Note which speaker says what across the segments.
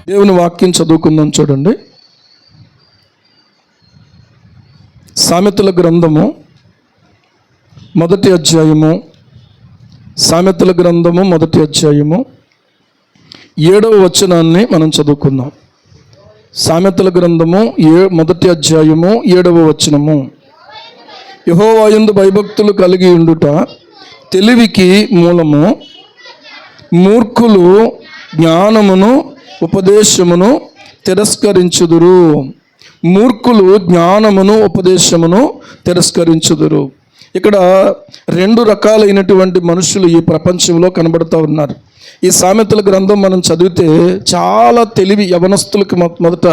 Speaker 1: దేవుని వాక్యం చదువుకుందాం. చూడండి, సామెతల గ్రంథము మొదటి అధ్యాయము, సామెతల గ్రంథము మొదటి అధ్యాయము 7వ వచనాన్ని మనం చదువుకుందాం. సామెతల గ్రంథము మొదటి అధ్యాయము 7వ వచనము. యెహోవా యందు భయభక్తులు కలిగి ఉండుట తెలివికి మూలము, మూర్ఖులు జ్ఞానమును ఉపదేశమును తిరస్కరించుదురు. మూర్ఖులు జ్ఞానమును ఉపదేశమును తిరస్కరించుదురు. ఇక్కడ 2 రకాలైనటువంటి మనుషులు ఈ ప్రపంచంలో కనబడుతూ ఉన్నారు. ఈ సామెతల గ్రంథం మనం చదివితే చాలా తెలివి, యవనస్తులకి మొదట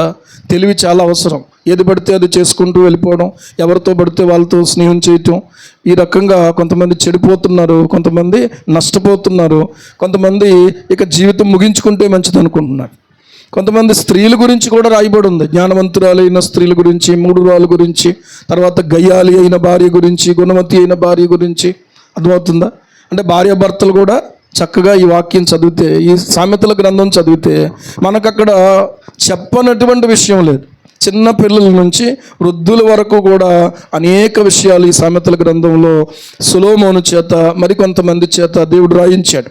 Speaker 1: తెలివి చాలా అవసరం. ఏది పడితే అది చేసుకుంటూ వెళ్ళిపోవడం, ఎవరితో పడితే వాళ్ళతో స్నేహం చేయటం, ఈ రకంగా కొంతమంది చెడిపోతున్నారు, కొంతమంది నష్టపోతున్నారు, కొంతమంది ఇక జీవితం ముగించుకుంటే మంచిది అనుకుంటున్నారు. కొంతమంది స్త్రీల గురించి కూడా రాయబడి ఉంది. జ్ఞానవంతురాలైన స్త్రీల గురించి, మూఢురాల గురించి, తర్వాత గయ్యాలి అయిన భార్య గురించి, గుణవతి అయిన భార్య గురించి. అర్థమవుతుందా? అంటే భార్యాభర్తలు కూడా చక్కగా ఈ వాక్యం చదివితే, ఈ సామెతల గ్రంథం చదివితే మనకు అక్కడ చెప్పనటువంటి విషయం లేదు. చిన్న పిల్లల నుంచి వృద్ధుల వరకు కూడా అనేక విషయాలు ఈ సామెతల గ్రంథంలో సొలొమోను చేత మరికొంతమంది చేత దేవుడు రాయించాడు.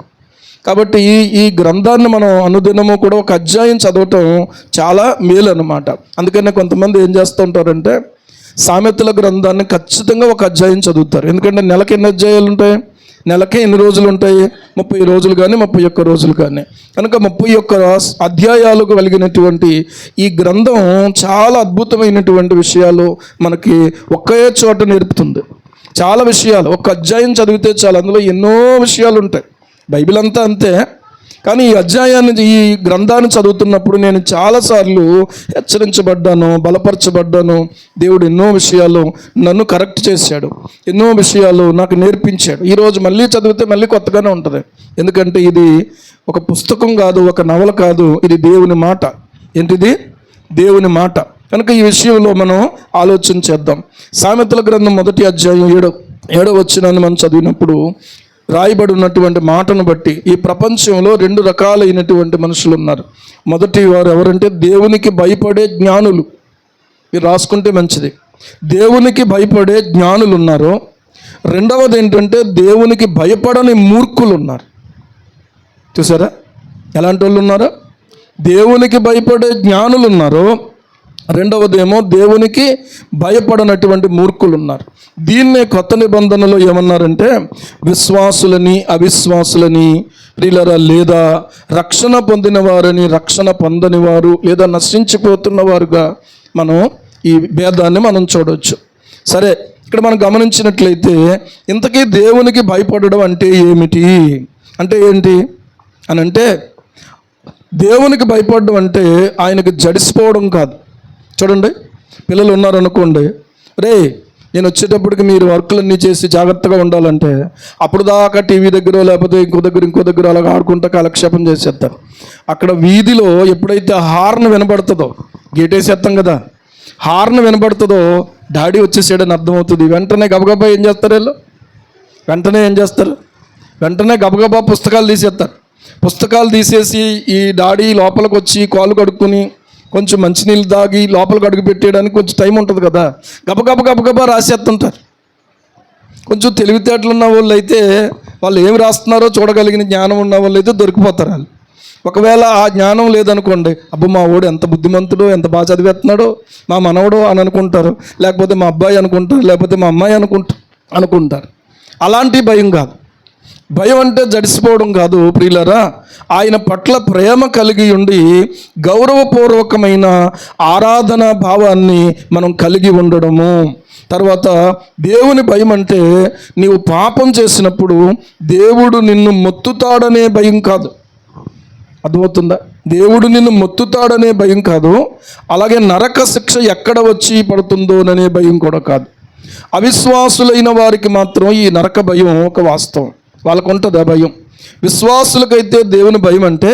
Speaker 1: కాబట్టి ఈ గ్రంథాన్ని మనం అనుదినము కూడా ఒక అధ్యాయం చదవటం చాలా మేలు అన్నమాట. అందుకనే కొంతమంది ఏం చేస్తూ ఉంటారంటే సామెతల గ్రంథాన్ని ఖచ్చితంగా ఒక అధ్యాయం చదువుతారు. ఎందుకంటే నెలకి ఎన్ని అధ్యాయాలు ఉంటాయి? నెలకి ఎన్ని రోజులు ఉంటాయి? 30 రోజులు కానీ 31 రోజులు కానీ. కనుక 31 అధ్యాయాలు కలిగినటువంటి ఈ గ్రంథం చాలా అద్భుతమైనటువంటి విషయాలు మనకి ఒకే చోట నేర్పుతుంది. చాలా విషయాలు ఒక అధ్యాయం చదివితే చాలా, అందులో ఎన్నో విషయాలు ఉంటాయి. బైబిల్ అంతా అంతే, కానీ ఈ అధ్యాయాన్ని, ఈ గ్రంథాన్ని చదువుతున్నప్పుడు నేను చాలాసార్లు హెచ్చరించబడ్డాను, బలపరచబడ్డాను. దేవుడు ఎన్నో విషయాలు నన్ను కరెక్ట్ చేశాడు, ఎన్నో విషయాలు నాకు నేర్పించాడు. ఈరోజు మళ్ళీ చదివితే మళ్ళీ కొత్తగానే ఉంటుంది. ఎందుకంటే ఇది ఒక పుస్తకం కాదు, ఒక నవల కాదు, ఇది దేవుని మాట. ఏంటిది? దేవుని మాట. కనుక ఈ విషయంలో మనం ఆలోచన చేద్దాం. సామెతల గ్రంథం మొదటి అధ్యాయం 7వ వచనాన్ని మనం చదివినప్పుడు రాయబడి ఉన్నటువంటి మాటను బట్టి ఈ ప్రపంచంలో 2 రకాలైనటువంటి మనుషులు ఉన్నారు. మొదటి వారు ఎవరంటే దేవునికి భయపడే జ్ఞానులు. మీరు రాసుకుంటే మంచిది. దేవునికి భయపడే జ్ఞానులు ఉన్నారు. రెండవది ఏంటంటే దేవునికి భయపడని మూర్ఖులు ఉన్నారు. చూసారా ఎలాంటి వాళ్ళు ఉన్నారో? దేవునికి భయపడే జ్ఞానులు ఉన్నారు, రెండవదేమో దేవునికి భయపడనటువంటి మూర్ఖులు ఉన్నారు. దీన్నే కొత్త నిబంధనలో ఏమన్నారంటే విశ్వాసులని అవిశ్వాసులని, ప్రియులారా, లేదా రక్షణ పొందిన వారని రక్షణ పొందని వారు, లేదా నశించిపోతున్న వారుగా మనం ఈ భేదాన్ని మనం చూడవచ్చు. సరే, ఇక్కడ మనం గమనించినట్లయితే ఇంతకీ దేవునికి భయపడడం అంటే ఏమిటి? అంటే ఏంటి అని అంటే, దేవునికి భయపడడం అంటే ఆయనకు జడిసిపోవడం కాదు. చూడండి, పిల్లలు ఉన్నారనుకోండి, రే నేను వచ్చేటప్పటికి మీరు వర్కులన్నీ చేసి జాగ్రత్తగా ఉండాలంటే అప్పుడు దాకా టీవీ దగ్గర లేకపోతే ఇంకో దగ్గర అలాగ ఆడుకుంటా కాలక్షేపం చేసేస్తారు. అక్కడ వీధిలో ఎప్పుడైతే హార్న్ వినబడుతుందో, గేటేసేస్తాం కదా, హార్న్ వినబడుతుందో డాడీ వచ్చేసాడని అర్థమవుతుంది. వెంటనే గబగబా ఏం చేస్తారు? వెంటనే గబగబా పుస్తకాలు తీసేస్తారు. పుస్తకాలు తీసేసి ఈ డాడీ లోపలికి వచ్చి కాలు కడుక్కొని కొంచెం మంచినీళ్ళు తాగి లోపలికి అడుగు పెట్టేయడానికి కొంచెం టైం ఉంటుంది కదా, గబగబా రాసేస్తుంటారు. కొంచెం తెలివితేటలు ఉన్న వాళ్ళు అయితే, వాళ్ళు ఏమి రాస్తున్నారో చూడగలిగిన జ్ఞానం ఉన్న వాళ్ళు అయితే దొరికిపోతారు వాళ్ళు. ఒకవేళ ఆ జ్ఞానం లేదనుకోండి, అబ్బో మా వాడు ఎంత బుద్ధిమంతుడో, ఎంత బాగా చదివేస్తున్నాడో, మా మనవడో అని అనుకుంటారు, లేకపోతే మా అబ్బాయి అనుకుంటారు, లేకపోతే మా అమ్మాయి అనుకుంటారు. అలాంటి భయం కాదు. భయం అంటే జడిసిపోవడం కాదు ప్రియులారా. ఆయన పట్ల ప్రేమ కలిగి ఉండి గౌరవపూర్వకమైన ఆరాధన భావాన్ని మనం కలిగి ఉండడము. తర్వాత దేవుని భయం అంటే నీవు పాపం చేసినప్పుడు దేవుడు నిన్ను మొత్తుతాడనే భయం కాదు. అర్థమవుతుందా? దేవుడు నిన్ను మొత్తుతాడనే భయం కాదు. అలాగే నరక శిక్ష ఎక్కడ వచ్చి పడుతుందోననే భయం కూడా కాదు. అవిశ్వాసులైన వారికి మాత్రం ఈ నరక భయం ఒక వాస్తవం, వాళ్ళకు ఉంటుంది ఆ భయం. విశ్వాసులకైతే దేవుని భయం అంటే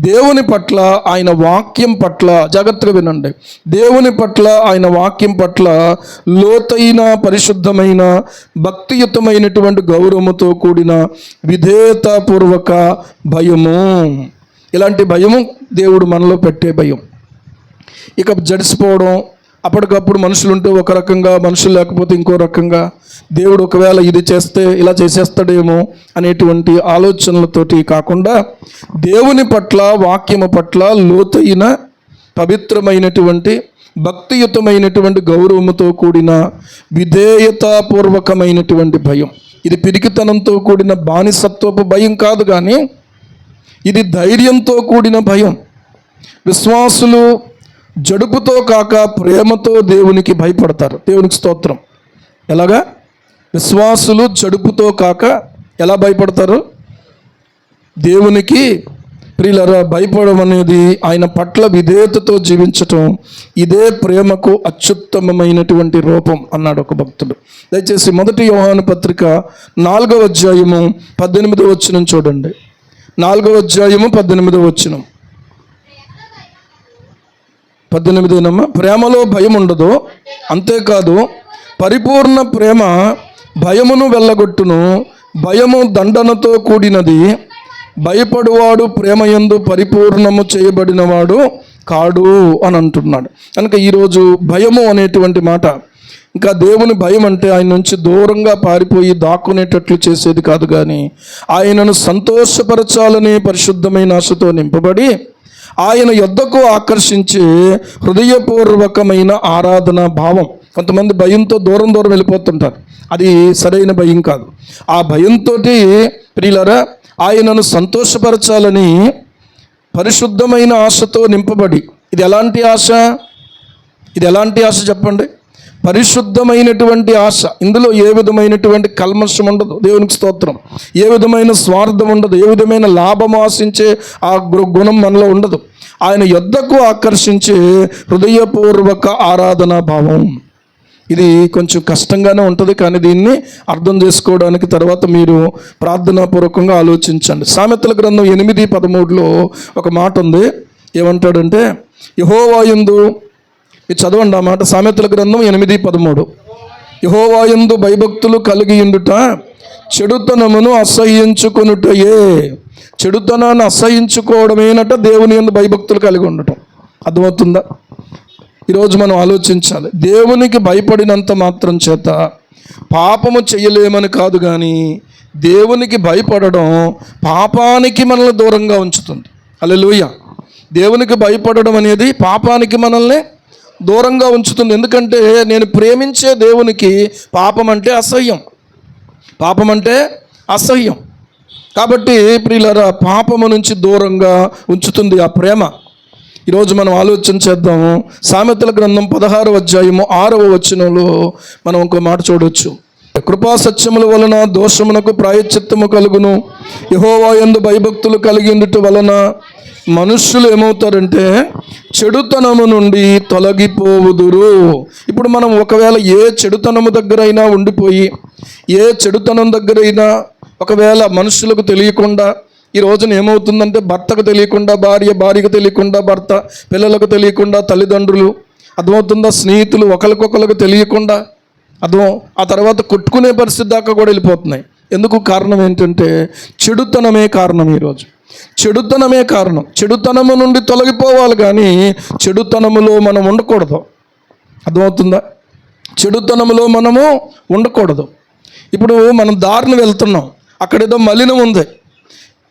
Speaker 1: దేవుని పట్ల, ఆయన వాక్యం పట్ల, జాగ్రత్తగా వినండి, దేవుని పట్ల, ఆయన వాక్యం పట్ల లోతైన పరిశుద్ధమైన భక్తియుతమైనటువంటి గౌరవముతో కూడిన విధేయతాపూర్వక భయము. ఇలాంటి భయము దేవుడు మనలో పెట్టే భయం. ఇక జడిసిపోవడం, అప్పటికప్పుడు మనుషులుంటే ఒక రకంగా, మనుషులు లేకపోతే ఇంకో రకంగా, దేవుడు ఒకవేళ ఇది చేస్తే ఇలా చేసేస్తాడేమో అనేటువంటి ఆలోచనలతోటి కాకుండా దేవుని పట్ల, వాక్యము పట్ల లోతైన పవిత్రమైనటువంటి భక్తియుతమైనటువంటి గౌరవముతో కూడిన విధేయతాపూర్వకమైనటువంటి భయం. ఇది పిరికితనంతో కూడిన బానిసత్వపు భయం కాదు, కానీ ఇది ధైర్యంతో కూడిన భయం. విశ్వాసులు జడుపుతో కాక ప్రేమతో దేవునికి భయపడతారు. దేవునికి స్తోత్రం. ఎలాగా? విశ్వాసులు జడుపుతో కాక ఎలా భయపడతారు? దేవునికి ప్రియులారా, భయపడడం అనేది ఆయన పట్ల విధేయతతో జీవించటం, ఇదే ప్రేమకు అత్యుత్తమమైనటువంటి రూపం అన్నాడు ఒక భక్తుడు. దయచేసి 1 యోహాను పత్రిక 4వ అధ్యాయము 18వ వచనం చూడండి. 4వ అధ్యాయము 18వ వచనం. 18 ప్రేమలో భయం ఉండదు, అంతేకాదు పరిపూర్ణ ప్రేమ భయమును వెళ్ళగొట్టును, భయము దండనతో కూడినది, భయపడువాడు ప్రేమయందు పరిపూర్ణము చేయబడినవాడు కాడు అని అంటున్నాడు. కనుక ఈరోజు భయము అనేటువంటి మాట, ఇంకా దేవుని భయం అంటే ఆయన నుంచి దూరంగా పారిపోయి దాక్కునేటట్లు చేసేది కాదు, కానీ ఆయనను సంతోషపరచాలని పరిశుద్ధమైన ఆశతో నింపబడి ఆయన యొద్దకు ఆకర్షించే హృదయపూర్వకమైన ఆరాధన భావం. కొంతమంది భయంతో దూరం వెళ్ళిపోతుంటారు, అది సరైన భయం కాదు. ఆ భయంతో ప్రియులారా, ఆయనను సంతోషపరచాలని పరిశుద్ధమైన ఆశతో నింపబడి, ఇది ఎలాంటి ఆశ? ఇది ఎలాంటి ఆశ చెప్పండి? పరిశుద్ధమైనటువంటి ఆశ. ఇందులో ఏ విధమైనటువంటి కల్మషం ఉండదు. దేవునికి స్తోత్రం. ఏ విధమైన స్వార్థం ఉండదు, ఏ విధమైన లాభం ఆశించే ఆ గుణం మనలో ఉండదు. ఆయన యొద్దకు ఆకర్షించే హృదయపూర్వక ఆరాధనా భావం. ఇది కొంచెం కష్టంగానే ఉంటుంది, కానీ దీన్ని అర్థం చేసుకోవడానికి తర్వాత మీరు ప్రార్థనాపూర్వకంగా ఆలోచించండి. సామెతల గ్రంథం 8:13లో ఒక మాట ఉంది. ఏమంటాడంటే, యెహోవా యందు, ఇది చదవండి ఆ మాట. సామెతల గ్రంథం 8:13. యెహోవా యందు భయభక్తులు కలిగి ఉండుట చెడుతనమును అసహ్యించుకొనుటయే. చెడుతనాన్ని అసహ్యించుకోవడమేనట దేవుని యందు భయభక్తులు కలిగి ఉండటం. అర్థమవుతుందా? ఈరోజు మనం ఆలోచించాలి. దేవునికి భయపడినంత మాత్రం చేత పాపము చేయలేమని కాదు, కానీ దేవునికి భయపడడం పాపానికి మనల్ని దూరంగా ఉంచుతుంది. హల్లెలూయా. దేవునికి భయపడడం అనేది పాపానికి మనల్ని దూరంగా ఉంచుతుంది. ఎందుకంటే నేను ప్రేమించే దేవునికి పాపం అంటే అసహ్యం, పాపం అంటే అసహ్యం. కాబట్టి ప్రియులారా, పాపము నుంచి దూరంగా ఉంచుతుంది ఆ ప్రేమ. ఈరోజు మనం ఆలోచన చేద్దాము. సామెతల గ్రంథం 16వ అధ్యాయము 6వ వచనంలో మనం ఇంకో మాట చూడవచ్చు. కృపా సత్యముల వలన దోషమునకు ప్రాయశ్చిత్తము కలుగును, యెహోవా యందు భయభక్తులు కలిగి ఉండుట వలన మనుష్యులు ఏమవుతారంటే చెడుతనము నుండి తొలగిపోవుదురు. ఇప్పుడు మనం ఒకవేళ ఏ చెడుతనము దగ్గరైనా ఉండిపోయి, ఏ చెడుతనం దగ్గరైనా ఒకవేళ మనుషులకు తెలియకుండా, ఈ రోజున ఏమవుతుందంటే భర్తకు తెలియకుండా భార్య, భార్యకు తెలియకుండా భర్త, పిల్లలకు తెలియకుండా తల్లిదండ్రులు, అర్థమవుతుందా, స్నేహితులు ఒకరికొకరికి తెలియకుండా, ఆ తర్వాత కొట్టుకునే పరిస్థితి దాకా కూడా వెళ్ళిపోతున్నాయి. ఎందుకు? కారణం ఏంటంటే చెడుతనమే కారణం. ఈరోజు చెడుతనమే కారణం. చెడుతనము నుండి తొలగిపోవాలి, కానీ చెడుతనములో మనం ఉండకూడదు. అర్థమవుతుందా? చెడుతనములో మనము ఉండకూడదు. ఇప్పుడు మనం దారిని వెళ్తున్నాం, అక్కడేదో మలినం ఉంది,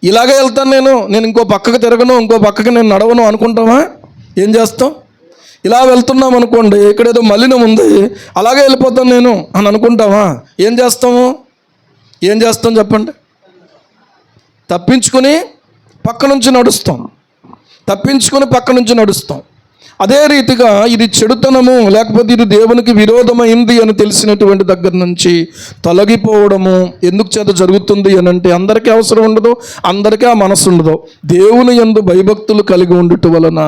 Speaker 1: ఇలాగే వెళ్తాను నేను ఇంకో పక్కకు తిరగను, ఇంకో పక్కకి నేను నడవను అనుకుంటామా? ఏం చేస్తాం? ఇలా వెళ్తున్నాం అనుకోండి, ఇక్కడేదో మలినం ఉంది, అలాగే వెళ్ళిపోతాను నేను అని అనుకుంటామా? ఏం చేస్తాం చెప్పండి? తప్పించుకుని పక్క నుంచి నడుస్తాం. అదే రీతిగా ఇది చెడుతనము, లేకపోతే ఇది దేవునికి విరోధమైంది అని తెలిసినటువంటి దగ్గర నుంచి తొలగిపోవడము ఎందుకు చేత జరుగుతుంది అని అంటే, అందరికీ అవసరం ఉండదు, అందరికీ ఆ మనసు ఉండదు. దేవుని యందు భయభక్తులు కలిగి ఉండటం వలన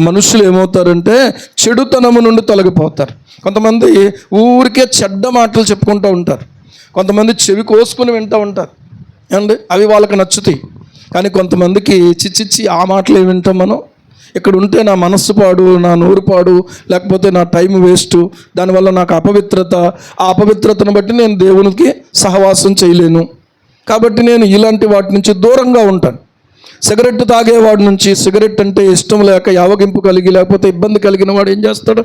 Speaker 1: మనుషులు ఏమవుతారంటే చెడుతనము నుండి తొలగిపోతారు. కొంతమంది ఊరికే చెడ్డ మాటలు చెప్పుకుంటూ ఉంటారు, కొంతమంది చెవి కోసుకుని వింటూ ఉంటారు అండి, అవి వాళ్ళకి నచ్చుతాయి. కానీ కొంతమందికి చిచ్చిచ్చి ఆ మాటలు ఏమి వింటాం మనం? ఇక్కడ ఉంటే నా మనస్సు పాడు, నా నోరు పాడు, లేకపోతే నా టైం వేస్ట్, దానివల్ల నాకు అపవిత్రత, ఆ అపవిత్రతను బట్టి నేను దేవునికి సహవాసం చేయలేను, కాబట్టి నేను ఇలాంటి వాటి నుంచి దూరంగా ఉంటాను. సిగరెట్ తాగేవాడి నుంచి సిగరెట్ అంటే ఇష్టం లేక యావగింపు కలిగి లేకపోతే ఇబ్బంది కలిగిన వాడు ఏం చేస్తాడు?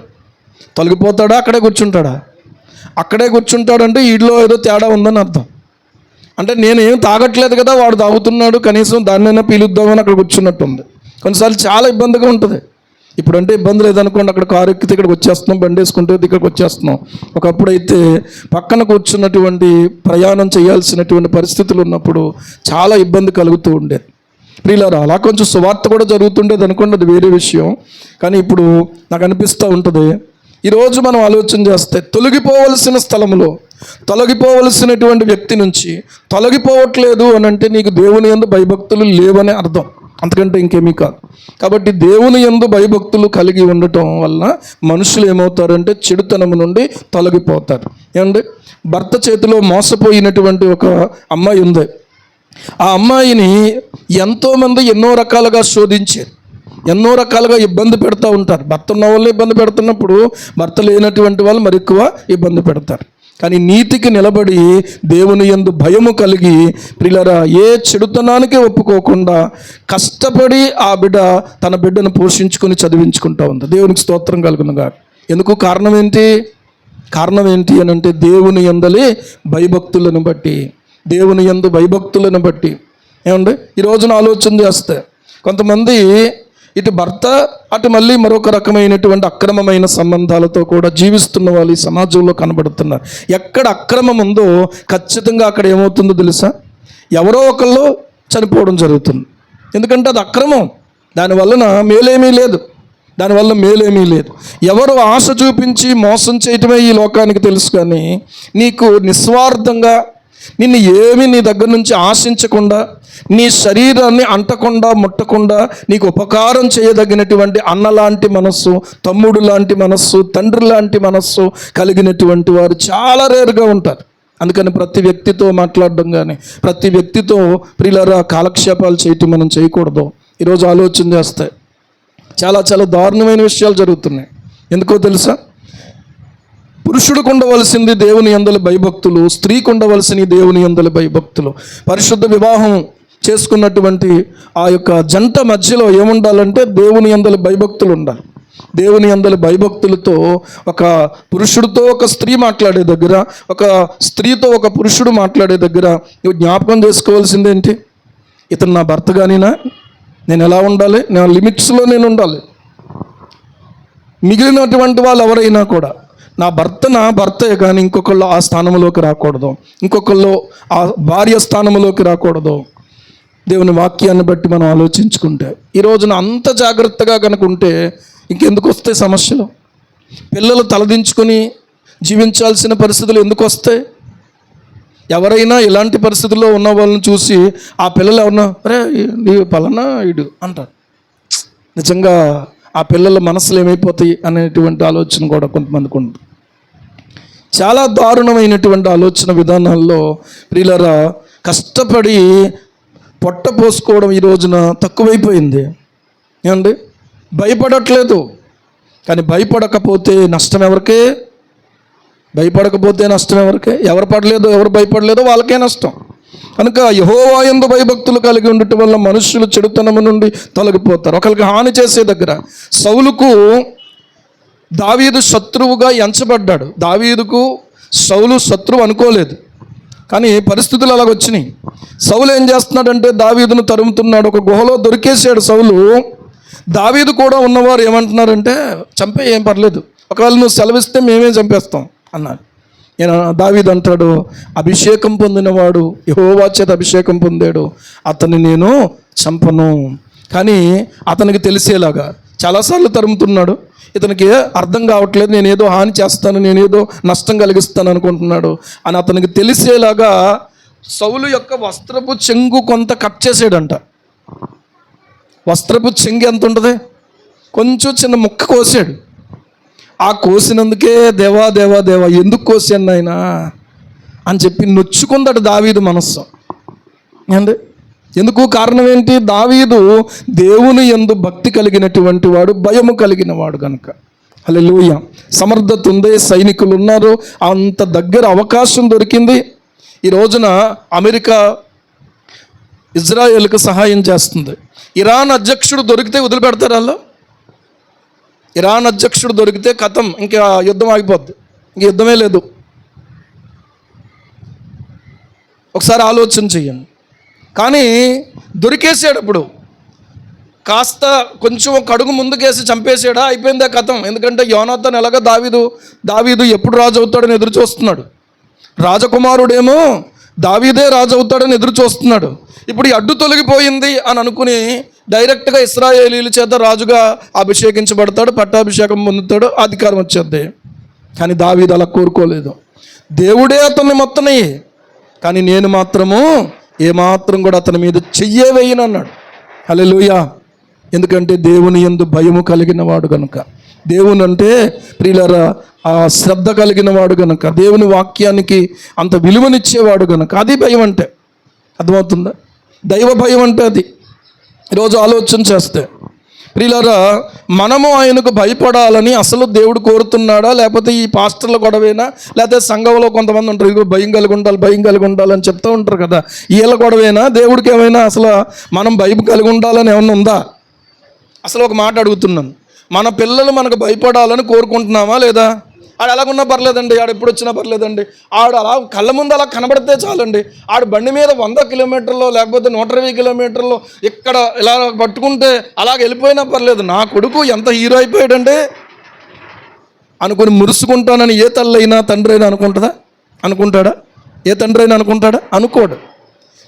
Speaker 1: తొలగిపోతాడా? అక్కడే కూర్చుంటాడా? అక్కడే కూర్చుంటాడంటే వీడిలో ఏదో తేడా ఉందని అర్థం. అంటే నేను ఏం తాగట్లేదు కదా, వాడు తాగుతున్నాడు, కనీసం దాన్నైనా పీలుద్దామని అక్కడ కూర్చున్నట్టు ఉంది. కొన్నిసార్లు చాలా ఇబ్బందిగా ఉంటుంది. ఇప్పుడంటే ఇబ్బంది లేదనుకోండి, అక్కడ కారు ఎక్కితే ఇక్కడికి వచ్చేస్తున్నాం, బండి వేసుకుంటే ఇక్కడికి వచ్చేస్తున్నాం. ఒకప్పుడైతే పక్కన కూర్చున్నటువంటి ప్రయాణం చేయాల్సినటువంటి పరిస్థితులు ఉన్నప్పుడు చాలా ఇబ్బంది కలుగుతూ ఉండేది. ప్రియులారా, అలా కొంచెం సువార్త కూడా జరుగుతుండేది అనుకోండి, అది వేరే విషయం. కానీ ఇప్పుడు నాకు అనిపిస్తూ ఉంటుంది, ఈరోజు మనం ఆలోచన చేస్తే తొలగిపోవలసిన స్థలంలో తొలగిపోవలసినటువంటి వ్యక్తి నుంచి తొలగిపోవట్లేదు అని అంటే నీకు దేవుని యందు భయభక్తులు లేవనే అర్థం, అంతకంటే ఇంకేమీ కాదు. కాబట్టి దేవుని యందు భయభక్తులు కలిగి ఉండటం వల్ల మనుషులు ఏమవుతారంటే చెడుతనం నుండి తొలగిపోతారు. ఏమండి, భర్త చేతిలో మోసపోయినటువంటి ఒక అమ్మాయి ఉంది. ఆ అమ్మాయిని ఎంతోమంది ఎన్నో రకాలుగా శోధించారు, ఎన్నో రకాలుగా ఇబ్బంది పెడతా ఉంటారు. భర్త ఉన్న వాళ్ళు ఇబ్బంది పెడుతున్నప్పుడు భర్త లేనటువంటి వాళ్ళు మరి ఎక్కువ ఇబ్బంది పెడతారు. కానీ నీతికి నిలబడి దేవుని యందు భయము కలిగి ప్రియులారా ఏ చెడుతనానికి ఒప్పుకోకుండా కష్టపడి ఆ బిడ్డ తన బిడ్డను పోషించుకొని చదివించుకుంటా ఉంది. దేవునికి స్తోత్రం కలుగునుగా. ఎందుకు? కారణం ఏంటి? కారణం ఏంటి అని అంటే దేవుని యందలి భయభక్తులను బట్టి, దేవుని యందు భయభక్తులను బట్టి. ఏమండి, ఈ రోజున ఆలోచన చేస్తే కొంతమంది ఇటు భర్త అటు మళ్ళీ మరొక రకమైనటువంటి అక్రమమైన సంబంధాలతో కూడా జీవిస్తున్న వాళ్ళు ఈ సమాజంలో కనబడుతున్నారు. ఎక్కడ అక్రమం ఉందో ఖచ్చితంగా అక్కడ ఏమవుతుందో తెలుసా? ఎవరో ఒకళ్ళు చనిపోవడం జరుగుతుంది. ఎందుకంటే అది అక్రమం, దానివలన మేలేమీ లేదు, దానివల్ల మేలేమీ లేదు. ఎవరు ఆశ చూపించి మోసం చేయటమే ఈ లోకానికి తెలుసు. కానీ నీకు నిస్వార్థంగా నిన్ను ఏమీ నీ దగ్గర నుంచి ఆశించకుండా, నీ శరీరాన్ని అంటకుండా ముట్టకుండా నీకు ఉపకారం చేయదగినటువంటి అన్న లాంటి మనస్సు, తమ్ముడు లాంటి మనస్సు, తండ్రి లాంటి మనస్సు కలిగినటువంటి వారు చాలా రేరుగా ఉంటారు. అందుకని ప్రతి వ్యక్తితో మాట్లాడడం కానీ, ప్రతి వ్యక్తితో ప్రియులారా కాలక్షేపాలు చేయటం మనం చేయకూడదు. ఈరోజు ఆలోచన చేస్తే చాలా చాలా దారుణమైన విషయాలు జరుగుతున్నాయి. ఎందుకో తెలుసా? పురుషుడికి ఉండవలసింది దేవుని యందలి భయభక్తులు, స్త్రీకి ఉండవలసిన దేవుని యందలి భయభక్తులు. పరిశుద్ధ వివాహం చేసుకున్నటువంటి ఆ యొక్క జంట మధ్యలో ఏముండాలంటే దేవుని యందలి భయభక్తులు ఉండాలి. దేవుని యందలి భయభక్తులతో ఒక పురుషుడితో ఒక స్త్రీ మాట్లాడే దగ్గర, ఒక స్త్రీతో ఒక పురుషుడు మాట్లాడే దగ్గర నువ్వు జ్ఞాపకం చేసుకోవాల్సింది ఏంటి? ఇతను నా భర్త కానీనా, నేను ఎలా ఉండాలి? నా లిమిట్స్లో నేను ఉండాలి. మిగిలినటువంటి వాళ్ళు ఎవరైనా కూడా నా భర్తే కానీ ఇంకొకళ్ళు ఆ స్థానంలోకి రాకూడదు, ఇంకొకళ్ళు ఆ భార్య స్థానంలోకి రాకూడదు. దేవుని వాక్యాన్ని బట్టి మనం ఆలోచించుకుంటే ఈ రోజున అంత జాగ్రత్తగా కనుక ఉంటే ఇంకెందుకు వస్తాయి సమస్యలు? పిల్లలు తలదించుకొని జీవించాల్సిన పరిస్థితులు ఎందుకు వస్తాయి? ఎవరైనా ఇలాంటి పరిస్థితుల్లో ఉన్న వాళ్ళని చూసి ఆ పిల్లలు ఎవరన్నా అరే నీ పలానా ఇడు అంటారు. నిజంగా ఆ పిల్లల మనసులు ఏమైపోతాయి అనేటువంటి ఆలోచన కూడా కొంతమందికి ఉంది. చాలా దారుణమైనటువంటి ఆలోచన విధానాల్లో ప్రియులారా కష్టపడి పొట్ట పోసుకోవడం ఈ రోజున తక్కువైపోయింది. ఏమండి, భయపడట్లేదు. కానీ భయపడకపోతే నష్టం ఎవరికే? భయపడకపోతే నష్టం ఎవరికే? ఎవరు భయపడలేదో వాళ్ళకే నష్టం. కనుక యెహోవా యందు భయభక్తులు కలిగి ఉండటం వల్ల మనుషులు చెడుతనము నుండి తొలగిపోతారు. ఒకరికి హాని చేసే దగ్గర సౌలుకు దావీదు శత్రువుగా ఎంచబడ్డాడు. దావీదుకు సౌలు శత్రువు అనుకోలేదు, కానీ పరిస్థితులు అలాగొచ్చినాయి. సౌలు ఏం చేస్తున్నాడంటే దావీదును తరుముతున్నాడు. ఒక గుహలో దొరికేసాడు సౌలు. దావీదు కూడా ఉన్నవారు ఏమంటున్నారంటే చంపే, ఏం పర్లేదు, ఒకవేళ నువ్వు సెలవిస్తే మేమే చంపేస్తాం అన్నాడు. దావీదు అంటాడు, అభిషేకం పొందినవాడు, యెహోవా చేత అభిషేకం పొందాడు, అతన్ని నేను చంపను. కానీ అతనికి తెలిసేలాగా చాలాసార్లు తరుముతున్నాడు. ఇతనికి అర్థం కావట్లేదు, నేనేదో హాని చేస్తాను, నేనేదో నష్టం కలిగిస్తాను అనుకుంటున్నాడు అని అతనికి తెలిసేలాగా సౌలు యొక్క వస్త్రపు చెంగు కొంత కట్ చేసాడంట. వస్త్రపు చెంగు ఎంత ఉంటుంది? కొంచెం చిన్న ముక్క కోసాడు. ఆ కోసినందుకే దేవా దేవా దేవా ఎందుకు కోసాను నాయనా అని చెప్పి నొచ్చుకుందట దావీదు మనస్సు. అండి, ఎందుకు? కారణం ఏంటి? దావీదు దేవుని యందు భక్తి కలిగినటువంటి వాడు, భయము కలిగిన వాడు కనుక. హల్లెలూయా. సమర్థత ఉంది, సైనికులు ఉన్నారు, అంత దగ్గర అవకాశం దొరికింది. ఈ రోజున అమెరికా ఇజ్రాయెల్కి సహాయం చేస్తుంది. ఇరాన్ అధ్యక్షుడు దొరికితే వదిలిపెడతారు వాళ్ళు? ఇరాన్ అధ్యక్షుడు దొరికితే కథం, ఇంకా యుద్ధం ఆగిపోద్ది, ఇంక యుద్ధమే లేదు. ఒకసారి ఆలోచన చెయ్యండి. కానీ దొరికేసాడు. ఇప్పుడు కాస్త కొంచెం ఒక అడుగు ముందుకేసి చంపేసాడా, అయిపోయిందే కథం. ఎందుకంటే యోనాతాన్ ఎలాగ దావీదు ఎప్పుడు రాజు అవుతాడని ఎదురు చూస్తున్నాడు. రాజకుమారుడేమో దావీదే రాజు అవుతాడని ఎదురు చూస్తున్నాడు. ఇప్పుడు ఈ అడ్డు తొలగిపోయింది అని అనుకుని డైరెక్ట్గా ఇశ్రాయేలీల చేత రాజుగా అభిషేకించబడతాడు, పట్టాభిషేకం పొందుతాడు, అధికారం వచ్చేద్ది. కానీ దావీదు అలా కోరుకోలేదు. దేవుడే అతన్ని మొత్తని, కానీ నేను మాత్రము ఏమాత్రం కూడా అతని మీద చెయ్యే వేయను అన్నాడు. హల్లెలూయా. ఎందుకంటే దేవుని యందు భయము కలిగిన వాడు కనుక, దేవుని అంటే ప్రియులారా ఆ శ్రద్ధ కలిగిన వాడు కనుక, దేవుని వాక్యానికి అంత విలువనిచ్చేవాడు కనుక, అది భయం అంటే. అర్థమవుతుందా? దైవ భయం అంటే అది. ఈరోజు ఆలోచన చేస్తే ప్రియులారా, మనము ఆయనకు భయపడాలని అసలు దేవుడు కోరుతున్నాడా, లేకపోతే ఈ పాస్టర్ల గొడవేనా, లేకపోతే సంఘంలో కొంతమంది ఉంటారు, ఇదిగో భయం కలిగి ఉండాలని చెప్తూ ఉంటారు కదా, వీళ్ళ గొడవేనా? దేవుడికి ఏమైనా అసలు మనం భయం కలిగి ఉండాలని ఏమన్నా ఉందా? అసలు ఒక మాట అడుగుతున్నాను, మన పిల్లలు మనకు భయపడాలని కోరుకుంటున్నామా లేదా? ఆడు ఎలాగున్నా పర్లేదండి, ఆడు ఎప్పుడు వచ్చినా పర్లేదండి, ఆడు అలా కళ్ళ ముందు అలా కనబడితే చాలండి, ఆడు బండి మీద 100 కిలోమీటర్లో లేకపోతే 120 కిలోమీటర్లో ఇక్కడ ఇలా పట్టుకుంటే అలాగ వెళ్ళిపోయినా పర్లేదు, నా కొడుకు ఎంత హీరో అయిపోయాడండి అనుకుని మురుసుకుంటానని ఏ తల్లి అయినా తండ్రి అయినా అనుకుంటాడా? ఏ తండ్రి అయినా అనుకుంటాడా? అనుకోడు.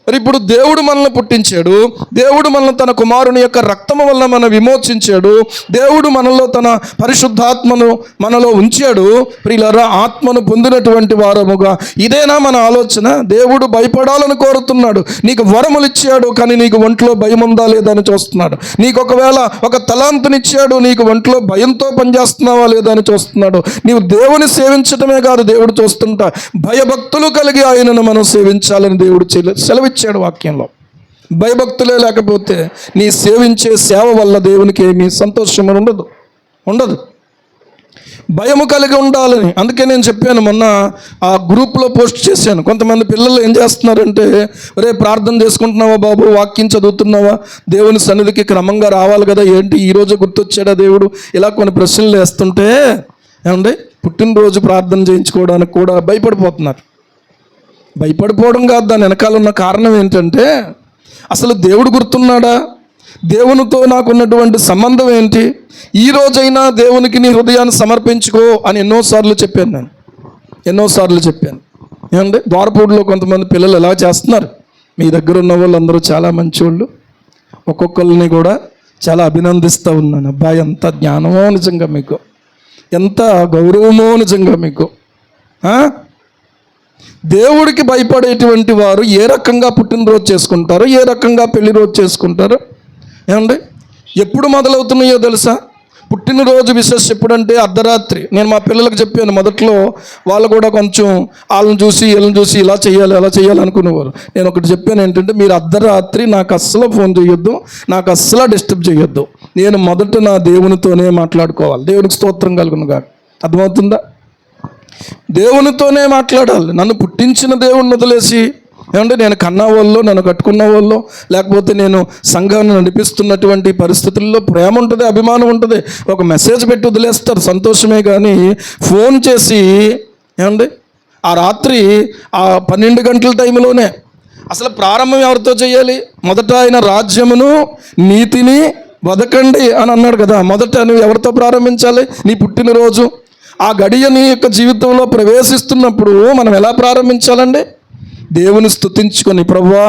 Speaker 1: మరి ఇప్పుడు దేవుడు మనల్ని పుట్టించాడు, దేవుడు మనల్ని తన కుమారుని యొక్క రక్తము వల్ల మనం విమోచించాడు, దేవుడు మనలో తన పరిశుద్ధాత్మను మనలో ఉంచాడు. ప్రియులారా, ఆత్మను పొందినటువంటి వారముగా ఇదేనా మన ఆలోచన? దేవుడు భయపడాలని కోరుతున్నాడు. నీకు వరములు ఇచ్చాడు, కానీ నీకు ఒంట్లో భయం ఉందా లేదా అని చూస్తున్నాడు. నీకు ఒకవేళ ఒక తలాంతునిచ్చాడు, నీకు ఒంట్లో భయంతో పనిచేస్తున్నావా లేదా అని చూస్తున్నాడు. నీవు దేవుని సేవించటమే కాదు దేవుడు చూస్తుంటా, భయభక్తులు కలిగి ఆయనను మనం సేవించాలని దేవుడు సెలవిచ్చాడు వాక్యంలో. భయభక్తులే లేకపోతే నీ సేవించే సేవ వల్ల దేవునికి ఏమీ సంతోషం ఉండదు. భయము కలిగి ఉండాలని. అందుకే నేను చెప్పాను, మొన్న ఆ గ్రూప్లో పోస్ట్ చేశాను. కొంతమంది పిల్లలు ఏం చేస్తున్నారంటే, ఒరే ప్రార్థన చేసుకుంటున్నావా బాబు, వాక్యం చదువుతున్నావా, దేవుని సన్నిధికి క్రమంగా రావాలి కదా, ఏంటి ఈరోజు గుర్తొచ్చాడా దేవుడు, ఇలా కొన్ని ప్రశ్నలు వేస్తుంటే ఏమండి, పుట్టినరోజు ప్రార్థన చేయించుకోవడానికి కూడా భయపడిపోతున్నారు. భయపడిపోవడం కాదు, దాని వెనకాల ఉన్న కారణం ఏంటంటే, అసలు దేవుడు గుర్తున్నాడా, దేవునితో నాకున్నటువంటి సంబంధం ఏంటి, ఈ రోజైనా దేవునికి నీ హృదయాన్ని సమర్పించుకో అని ఎన్నోసార్లు చెప్పాను. ఏమండి, ద్వారపూడిలో కొంతమంది పిల్లలు ఎలా చేస్తున్నారు, మీ దగ్గర ఉన్న వాళ్ళందరూ చాలా మంచివాళ్ళు, ఒక్కొక్కరిని కూడా చాలా అభినందిస్తూ ఉన్నాను. అబ్బాయి ఎంత జ్ఞానమో నిజంగా మీకు, ఎంత గౌరవమో నిజంగా మీకు. దేవుడికి భయపడేటువంటి వారు ఏ రకంగా పుట్టినరోజు చేసుకుంటారో, ఏ రకంగా పెళ్లి రోజు చేసుకుంటారో, ఏమండి, ఎప్పుడు మొదలవుతున్నాయో తెలుసా? పుట్టినరోజు విశేష ఎప్పుడంటే అర్ధరాత్రి. నేను మా పిల్లలకు చెప్పాను, మొదట్లో వాళ్ళు కూడా కొంచెం వీళ్ళని చూసి ఇలా చేయాలి అనుకునేవారు. నేను ఒకటి చెప్పాను ఏంటంటే, మీరు అర్ధరాత్రి నాకు అస్సలు ఫోన్ చేయొద్దు, నాకు అస్సలు డిస్టర్బ్ చేయొద్దు, నేను మొదట నా దేవునితోనే మాట్లాడుకోవాలి. దేవునికి స్తోత్రం కలుగునుగా. అర్థమవుతుందా? దేవునితోనే మాట్లాడాలి. నన్ను పుట్టించిన దేవుణ్ణి వదిలేసి, ఏమంటే నేను కన్నా వాళ్ళు, నన్ను కట్టుకున్న వాళ్ళు, లేకపోతే నేను సంఘాన్ని నడిపిస్తున్నటువంటి పరిస్థితుల్లో ప్రేమ ఉంటుంది, అభిమానం ఉంటుంది, ఒక మెసేజ్ పెట్టి వదిలేస్తారు, సంతోషమే. కానీ ఫోన్ చేసి, ఏమండి, ఆ రాత్రి ఆ 12 గంటల టైంలోనే అసలు ప్రారంభం ఎవరితో చేయాలి? మొదట ఆయన రాజ్యమును నీతిని వదకండి అని అన్నాడు కదా. మొదట నువ్వు ఎవరితో ప్రారంభించాలి? నీ పుట్టినరోజు. ఆ గడియ నీ యొక్క జీవితంలో ప్రవేశిస్తున్నప్పుడు మనం ఎలా ప్రారంభించాలండి? దేవుని స్తుతించుకొని, ప్రభువా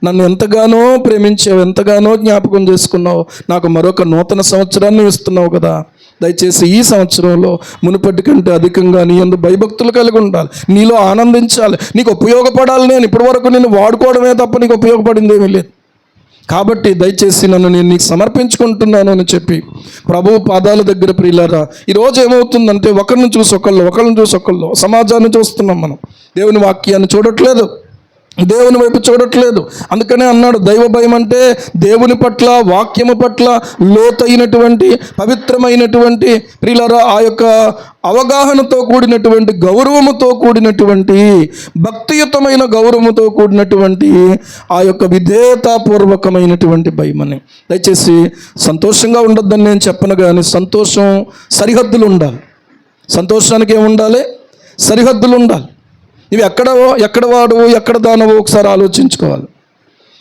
Speaker 1: నన్ను ఎంతగానో ప్రేమించావు, ఎంతగానో జ్ఞాపకం చేసుకున్నావు, నాకు మరొక నూతన సంవత్సరాన్ని ఇస్తున్నావు కదా, దయచేసి ఈ సంవత్సరంలో మునుపటి కంటే అధికంగా నీ యందు భయభక్తులు కలిగి ఉండాలి, నీలో ఆనందించాలి, నీకు ఉపయోగపడాలి. నేను ఇప్పటి వరకు నేను వాడుకోవడమే తప్ప నీకు ఉపయోగపడింది ఏమీ లేదు. కాబట్టి దయచేసి నేను నీకు సమర్పించుకుంటున్నాను అని చెప్పి ప్రభువు పాదాల దగ్గర ప్రియులారా, ఈరోజు ఏమవుతుందంటే, ఒకరిని చూసి ఒకళ్ళు సమాజాన్ని చూస్తున్నాం. మనం దేవుని వాక్యాన్ని చూడట్లేదు. దేవుని వైపు చూడట్లేదు. అందుకనే అన్నాడు, దైవ భయం అంటే దేవుని పట్ల, వాక్యము పట్ల లోతైనటువంటి, పవిత్రమైనటువంటి ప్రియులారా ఆ యొక్క అవగాహనతో కూడినటువంటి, గౌరవముతో కూడినటువంటి, భక్తియుతమైన గౌరవముతో కూడినటువంటి ఆ యొక్క విధేయతాపూర్వకమైనటువంటి భయమని. దయచేసి సంతోషంగా ఉండొద్దని నేను చెప్పను, కానీ సంతోషం సరిహద్దులు ఉండాలి. సంతోషానికి ఏముండాలి? సరిహద్దులు ఉండాలి. ఇవి ఎక్కడ వాడువు, ఎక్కడ దానవో ఒకసారి ఆలోచించుకోవాలి.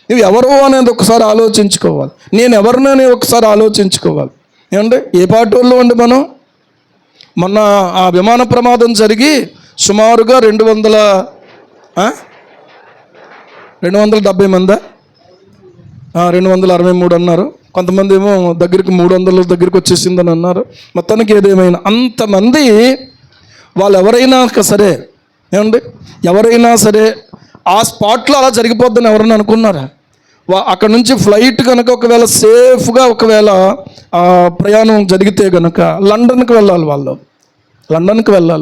Speaker 1: ఇవి ఎవరో అనేది ఒకసారి ఆలోచించుకోవాలి. నేను ఎవరినని ఒకసారి ఆలోచించుకోవాలి. ఏమంటే ఏ పార్టీ వాళ్ళు అండి మనం? మొన్న ఆ విమాన ప్రమాదం జరిగి సుమారుగా 270 మందా, 263 అన్నారు. కొంతమంది ఏమో దగ్గరికి 300 దగ్గరికి వచ్చేసిందని అన్నారు. మొత్తానికి ఏదేమైనా అంతమంది వాళ్ళు ఎవరైనా సరే, ఏమండి ఎవరైనా సరే ఆ స్పాట్లో అలా జరిగిపోద్దని ఎవరన్నా అనుకున్నారా? అక్కడ నుంచి ఫ్లైట్ కనుక ఒకవేళ సేఫ్గా ఒకవేళ ప్రయాణం జరిగితే కనుక లండన్కి వెళ్ళాలి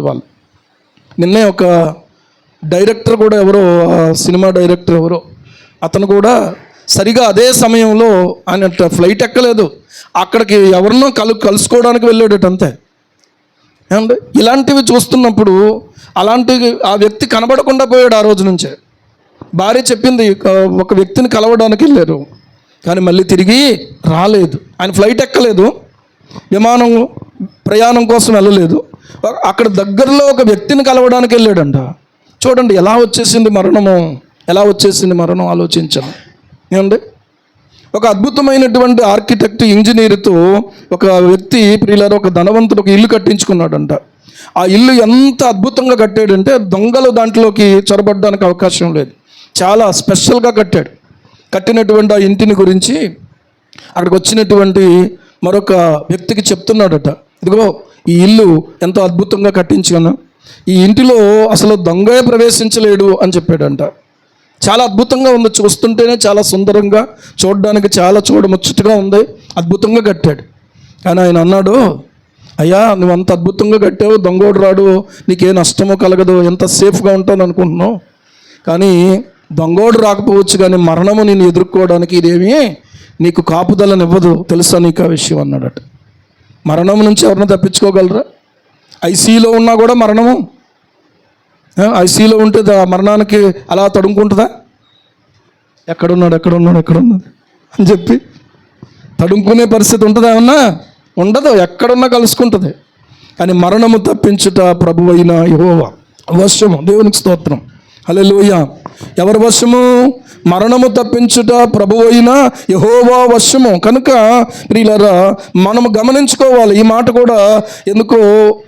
Speaker 1: వాళ్ళు. నిన్నే ఒక డైరెక్టర్ కూడా ఎవరో, సినిమా డైరెక్టర్ ఎవరో, అతను కూడా సరిగా అదే సమయంలో ఆయన ఫ్లైట్ ఎక్కలేదు, అక్కడికి ఎవరినో కలుసుకోవడానికి వెళ్ళాడట అంతే. ఏమండి ఇలాంటివి చూస్తున్నప్పుడు ఆ వ్యక్తి కనబడకుండా పోయాడు. ఆ రోజు నుంచే భార్య చెప్పింది, ఒక వ్యక్తిని కలవడానికి వెళ్ళారు కానీ మళ్ళీ తిరిగి రాలేదు. ఆయన ఫ్లైట్ ఎక్కలేదు, విమానం ప్రయాణం కోసం వెళ్ళలేదు, అక్కడ దగ్గరలో ఒక వ్యక్తిని కలవడానికి వెళ్ళాడంట. చూడండి ఎలా వచ్చేసింది మరణం, ఆలోచించాను. ఏమండి ఒక అద్భుతమైనటువంటి ఆర్కిటెక్ట్, ఇంజనీర్తో ఒక వ్యక్తి ప్రియులారా, ఒక ధనవంతుడు ఒక ఇల్లు కట్టించుకున్నాడంట. ఆ ఇల్లు ఎంత అద్భుతంగా కట్టాడంటే దొంగలు దాంట్లోకి చొరబడడానికి అవకాశం లేదు. చాలా స్పెషల్గా కట్టాడు. కట్టినటువంటి ఆ ఇంటిని గురించి అక్కడికి వచ్చినటువంటి మరొక వ్యక్తికి చెప్తున్నాడట, ఇదిగో ఈ ఇల్లు ఎంతో అద్భుతంగా కట్టించాను, ఈ ఇంటిలో అసలు దొంగే ప్రవేశించలేడు అని చెప్పాడంట. చాలా అద్భుతంగా ఉంది, చూస్తుంటేనే చాలా సుందరంగా, చూడడానికి చాలా చూడముచ్చటగా ఉంది, అద్భుతంగా కట్టాడు. కానీ ఆయన అన్నాడు, అయ్యా నువ్వు అంత అద్భుతంగా కట్టావు, దొంగోడు రాడు, నీకే నష్టమో కలగదు, ఎంత సేఫ్గా ఉంటాను అనుకుంటున్నావు, కానీ దొంగోడు రాకపోవచ్చు, కానీ మరణము నేను ఎదుర్కోవడానికి ఇదేమీ నీకు కాపుదలనివ్వదు, తెలుసా నీకు ఆ విషయం అన్నాడట. మరణం నుంచి ఎవరిని తప్పించుకోగలరా? ఐసీయూలో ఉన్నా కూడా మరణము, ఐసీయూలో ఉంటే మరణానికి అలా తడుముకుంటుందా? ఎక్కడున్నది అని చెప్పి తడుముకునే పరిస్థితి ఉంటుందా? ఉండదు, ఎక్కడున్నా కలుసుకుంటుంది. కానీ మరణము తప్పించుట ప్రభువైన యెహోవా వశము. దేవునికి స్తోత్రం, హల్లెలూయా. ఎవరి వశము? మరణము తప్పించుట ప్రభువైన యెహోవా వశము. కనుక ప్రియులారా మనము గమనించుకోవాలి. ఈ మాట కూడా ఎందుకో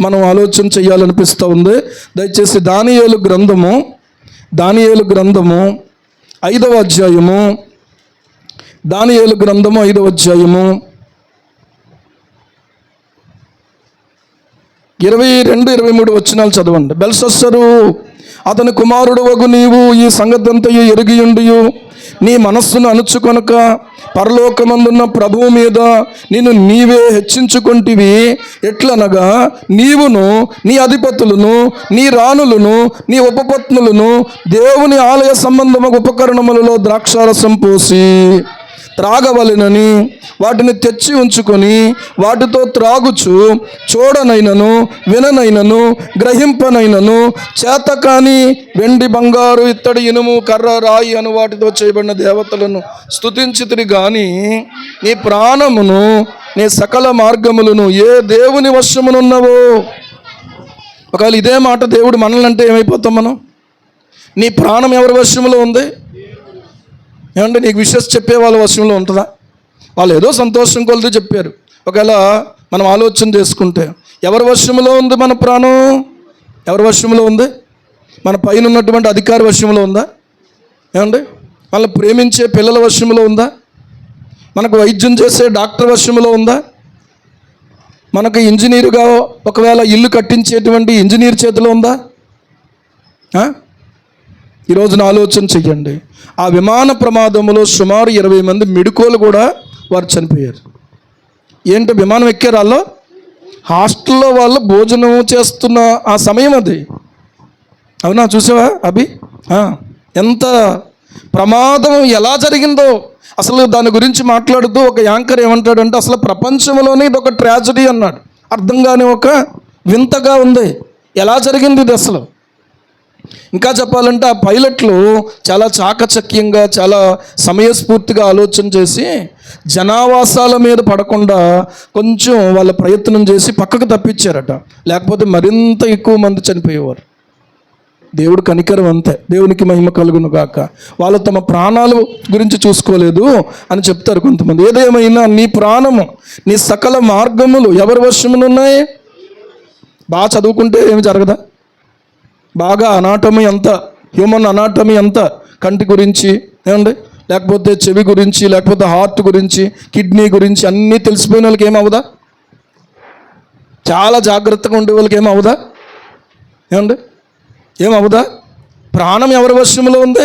Speaker 1: మనం ఆలోచన చేయాలనిపిస్తూ ఉంది. దయచేసి దానియేలు గ్రంథము 5వ అధ్యాయము, దానియేలు గ్రంథము 5వ అధ్యాయము 22-23 వచనాలు చదవండి. బెల్షస్సరు అతని కుమారుడు వగు నీవు ఈ సంగతంతయు ఎరిగియుండియు నీ మనస్సును అణుచుకొనక పరలోకమందున్న ప్రభువు మీద నిన్ను నీవే హెచ్చించుకొంటివి. ఎట్లనగా నీవును నీ అధిపతులను నీ రాణులను నీ ఉపపత్నులను దేవుని ఆలయ సంబంధము ఉపకరణములలో ద్రాక్షారసం పోసి త్రాగవలెనని వాటిని తెచ్చి ఉంచుకొని వాటితో త్రాగుచు చూడనైనను విననైనను గ్రహింపనైనను చేతకాని వెండి బంగారు ఇత్తడి ఇనుము కర్ర రాయి అను వాటితో చేయబడిన దేవతలను స్తుతించితిరి గాని నీ ప్రాణమును నీ సకల మార్గములను ఏ దేవుని వశమునున్నవో. ఒకవేళ ఇదే మాట దేవుడు మనల్ని అంటే ఏమైపోతాం మనం? నీ ప్రాణం ఎవరి వశంలో ఉంది? ఏమంటే నీకు విషయం చెప్పే వాళ్ళ వశంలో ఉంటుందా? వాళ్ళు ఏదో సంతోషం కొలది చెప్పారు. ఒకవేళ మనం ఆలోచన చేసుకుంటే ఎవరి వశంలో ఉంది మన ప్రాణం? ఎవరి వశంలో ఉంది? మన పైన ఉన్నటువంటి అధికారి వశంలో ఉందా? ఏమండి వాళ్ళని ప్రేమించే పిల్లల వశంలో ఉందా? మనకు వైద్యం చేసే డాక్టర్ వశంలో ఉందా? మనకు ఇంజనీరుగా ఒకవేళ ఇల్లు కట్టించేటువంటి ఇంజనీర్ చేతిలో ఉందా? ఈరోజున ఆలోచన చెయ్యండి. ఆ విమాన ప్రమాదంలో సుమారు 20 మంది మెడికోలు కూడా వారు చనిపోయారు. ఏంటి విమానం ఎక్కారు? వాళ్ళు హాస్టల్లో వాళ్ళు భోజనం చేస్తున్న ఆ సమయం అది. అవునా? చూసావా అభి? ఎంత ప్రమాదం ఎలా జరిగిందో అసలు దాని గురించి మాట్లాడుతూ ఒక యాంకర్ ఏమంటాడంటే, అసలు ప్రపంచంలోనే ఇది ఒక ట్రాజడీ అన్నాడు. అర్థం కాని ఒక వింతగా ఉంది, ఎలా జరిగింది ఇది అసలు. ఇంకా చెప్పాలంటే ఆ పైలట్లు చాలా చాకచక్యంగా, చాలా సమయస్ఫూర్తిగా ఆలోచన చేసి జనావాసాల మీద పడకుండా కొంచెం వాళ్ళ ప్రయత్నం చేసి పక్కకు తప్పించారట. లేకపోతే మరింత ఎక్కువ మంది చనిపోయేవారు. దేవుడు కనికరం అంతే. దేవునికి మహిమ కలుగును గాక. వాళ్ళు తమ ప్రాణాల గురించి చూసుకోలేదు అని చెప్తారు కొంతమంది. ఏదేమైనా నీ ప్రాణము, నీ సకల మార్గములు ఎవరి వశములు ఉన్నాయి? బాగా చదువుకుంటే ఏమి జరగదా? బాగా అనాటమీ అంతా, హ్యూమన్ అనాటమీ అంతా, కంటి గురించి ఏమండి, లేకపోతే చెవి గురించి, లేకపోతే హార్ట్ గురించి, కిడ్నీ గురించి అన్నీ తెలిసిపోయిన వాళ్ళకి ఏమవుదా? చాలా జాగ్రత్తగా ఉండే వాళ్ళకి ఏమవుదా? ఏమండి, ఏమవుదా? ప్రాణం ఎవరి వశంలో ఉంది?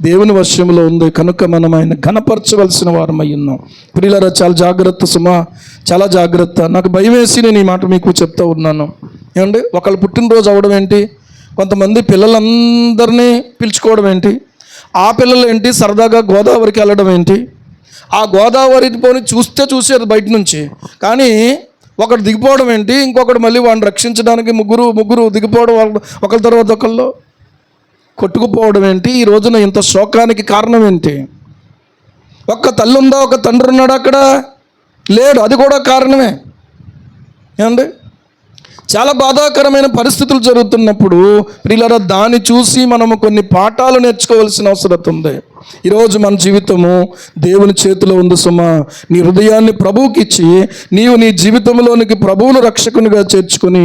Speaker 1: దేవుని వశంలో ఉంది. కనుక మనం ఆయన ఘనపరచవలసిన వారమై ఉన్నాం. ప్రియులారా, చాలా జాగ్రత్త సుమా, చాలా జాగ్రత్త. నాకు భయం వేసి నేను ఈ మాట మీకు చెప్తా ఉన్నాను. ఏమండి, ఒకళ్ళు పుట్టినరోజు అవడం ఏంటి, కొంతమంది పిల్లలందరినీ పిలుచుకోవడం ఏంటి, ఆ పిల్లలు ఏంటి సరదాగా గోదావరికి వెళ్ళడం ఏంటి, ఆ గోదావరి పోని చూసేది బయట నుంచి, కానీ ఒకడు దిగిపోవడం ఏంటి, ఇంకొకటి మళ్ళీ వాడిని రక్షించడానికి ముగ్గురు దిగిపోవడం, ఒకరి తర్వాత ఒకళ్ళు కొట్టుకుపోవడం ఏంటి. ఈ రోజున ఇంత శోకానికి కారణం ఏంటి? ఒక్క తల్లి ఉందా, ఒక తండ్రి ఉన్నాడు అక్కడ? లేడు. అది కూడా కారణమే. ఏమండి, చాలా బాధాకరమైన పరిస్థితులు జరుగుతున్నప్పుడు ప్రియులారా, దాన్ని చూసి మనము కొన్ని పాఠాలు నేర్చుకోవాల్సిన అవసరం ఉంది. ఈరోజు మన జీవితము దేవుని చేతిలో ఉంది సుమా. నీ హృదయాన్ని ప్రభువుకి ఇచ్చి నీవు నీ జీవితంలోనికి ప్రభువును రక్షకునిగా చేర్చుకొని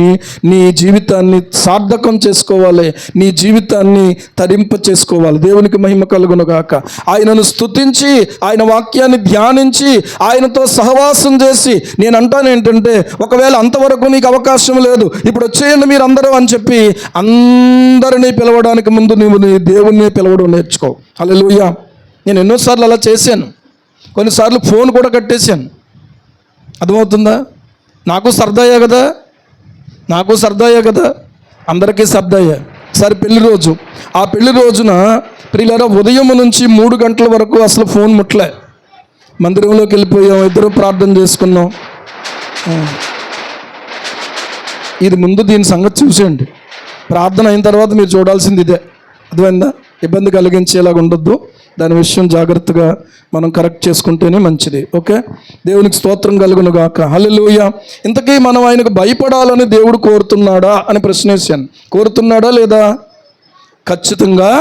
Speaker 1: నీ జీవితాన్ని సార్థకం చేసుకోవాలి, నీ జీవితాన్ని తరింప చేసుకోవాలి. దేవునికి మహిమ కలుగును గాక. ఆయనను స్తుతించి, ఆయన వాక్యాన్ని ధ్యానించి, ఆయనతో సహవాసం చేసి, నేను అంటాను ఏంటంటే, ఒకవేళ అంతవరకు నీకు అవకాశం లేదు, ఇప్పుడు వచ్చేయండి మీరు అందరూ అని చెప్పి అందరినీ పిలవడానికి ముందు నీవు నీ దేవుణ్ణి పిలవడం నేర్చుకో. హల్లెలూయా. నేను ఎన్నోసార్లు అలా చేశాను. కొన్నిసార్లు ఫోన్ కూడా కట్టేశాను. అర్థమవుతుందా? నాకు సరదాయే కదా, అందరికీ సరదాయే. సరే, పెళ్లి రోజు, ఆ పెళ్లి రోజున ప్రియులారా ఉదయం నుంచి 3 గంటల వరకు అసలు ఫోన్ ముట్టలే. మందిరంలోకి వెళ్ళిపోయాం, ఇద్దరు ప్రార్థన చేసుకున్నాం. ఇది ముందు దీని సంగతి చూసేయండి. ప్రార్థన అయిన తర్వాత మీరు చూడాల్సింది ఇదే. అర్థమైందా? ఇబ్బంది కలిగించేలాగా ఉండొద్దు. దాని విషయం జాగ్రత్తగా మనం కరెక్ట్ చేసుకుంటేనే మంచిది. ఓకే, దేవునికి స్తోత్రం కలుగును గాక. హల్లెలూయా. ఇంతకీ మనం ఆయనకు భయపడాలని దేవుడు కోరుతున్నాడా అని ప్రశ్న వేశాను. కోరుతున్నాడా లేదా? ఖచ్చితంగా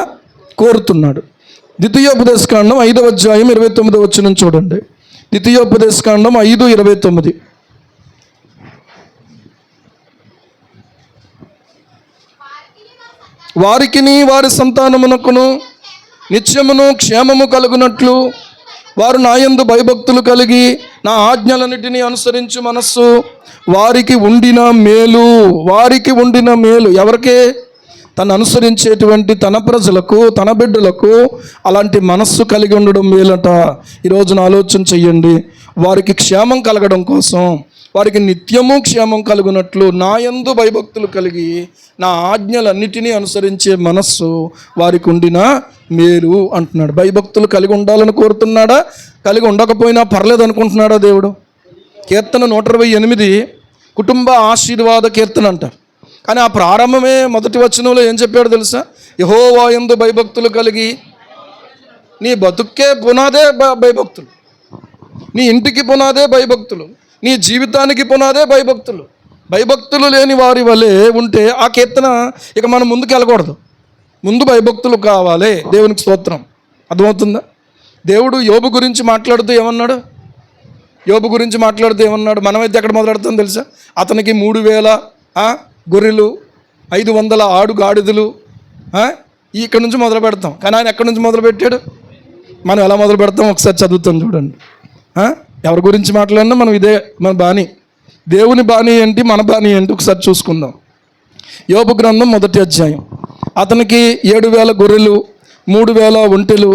Speaker 1: కోరుతున్నాడు. ద్వితీయోపదేశకాండం 5వ అధ్యాయం 29వ వచనం చూడండి. ద్వితీయోపదేశకాండం 5:29. వారికిని వారి సంతానమునకును నిత్యమును క్షేమము కలుగునట్లు వారు నా యందు భయభక్తులు కలిగి నా ఆజ్ఞలన్నిటినీ అనుసరించు మనస్సు వారికి ఉండిన మేలు. ఎవరికే? తను అనుసరించేటువంటి తన ప్రజలకు, తన బిడ్డలకు అలాంటి మనస్సు కలిగి ఉండడం మేలట. ఈరోజున ఆలోచన చెయ్యండి. వారికి క్షేమం కలగడం కోసం, వారికి నిత్యము క్షేమం కలుగునట్లు నా యందు భయభక్తులు కలిగి నా ఆజ్ఞలన్నిటినీ అనుసరించే మనస్సు వారికి ఉండిన మేలు అంటున్నాడు. భయభక్తులు కలిగి ఉండాలని కోరుతున్నాడా? కలిగి ఉండకపోయినా పర్లేదు అనుకుంటున్నాడా దేవుడు? కీర్తన 128 కుటుంబ ఆశీర్వాద కీర్తన అంటారు. కానీ ఆ ప్రారంభమే మొదటి వచనంలో ఏం చెప్పాడో తెలుసా? యెహోవా యందు భయభక్తులు కలిగి. నీ బతుక్కే పునాదే భయభక్తులు, నీ ఇంటికి పునాదే భయభక్తులు, నీ జీవితానికి పునాదే భయభక్తులు. భయభక్తులు లేని వారి వలె ఉంటే ఆ కీర్తన ఇక మనం ముందుకు వెళ్ళకూడదు. ముందు భయభక్తులు కావాలి. దేవునికి స్తోత్రం. అర్థమవుతుందా? దేవుడు యోబు గురించి మాట్లాడుతూ ఏమన్నాడు? మనమైతే ఎక్కడ మొదలెడతాం తెలుసా? అతనికి 3000 గొర్రెలు, 500 ఆడు గాడిదలు, ఇక్కడ నుంచి మొదలు పెడతాం. కానీ ఆయన ఎక్కడి నుంచి మొదలు పెట్టాడు? మనం ఎలా మొదలు పెడతాం ఒకసారి చదువుతాం చూడండి. ఎవరి గురించి మాట్లాడినా మనం ఇదే మన బాణి. దేవుని బాణి ఏంటి, మన బాణి ఏంటి ఒకసారి చూసుకుందాం. యోబు గ్రంథం 1వ అధ్యాయం. అతనికి 7000 గొర్రెలు, 3000 ఒంటెలు,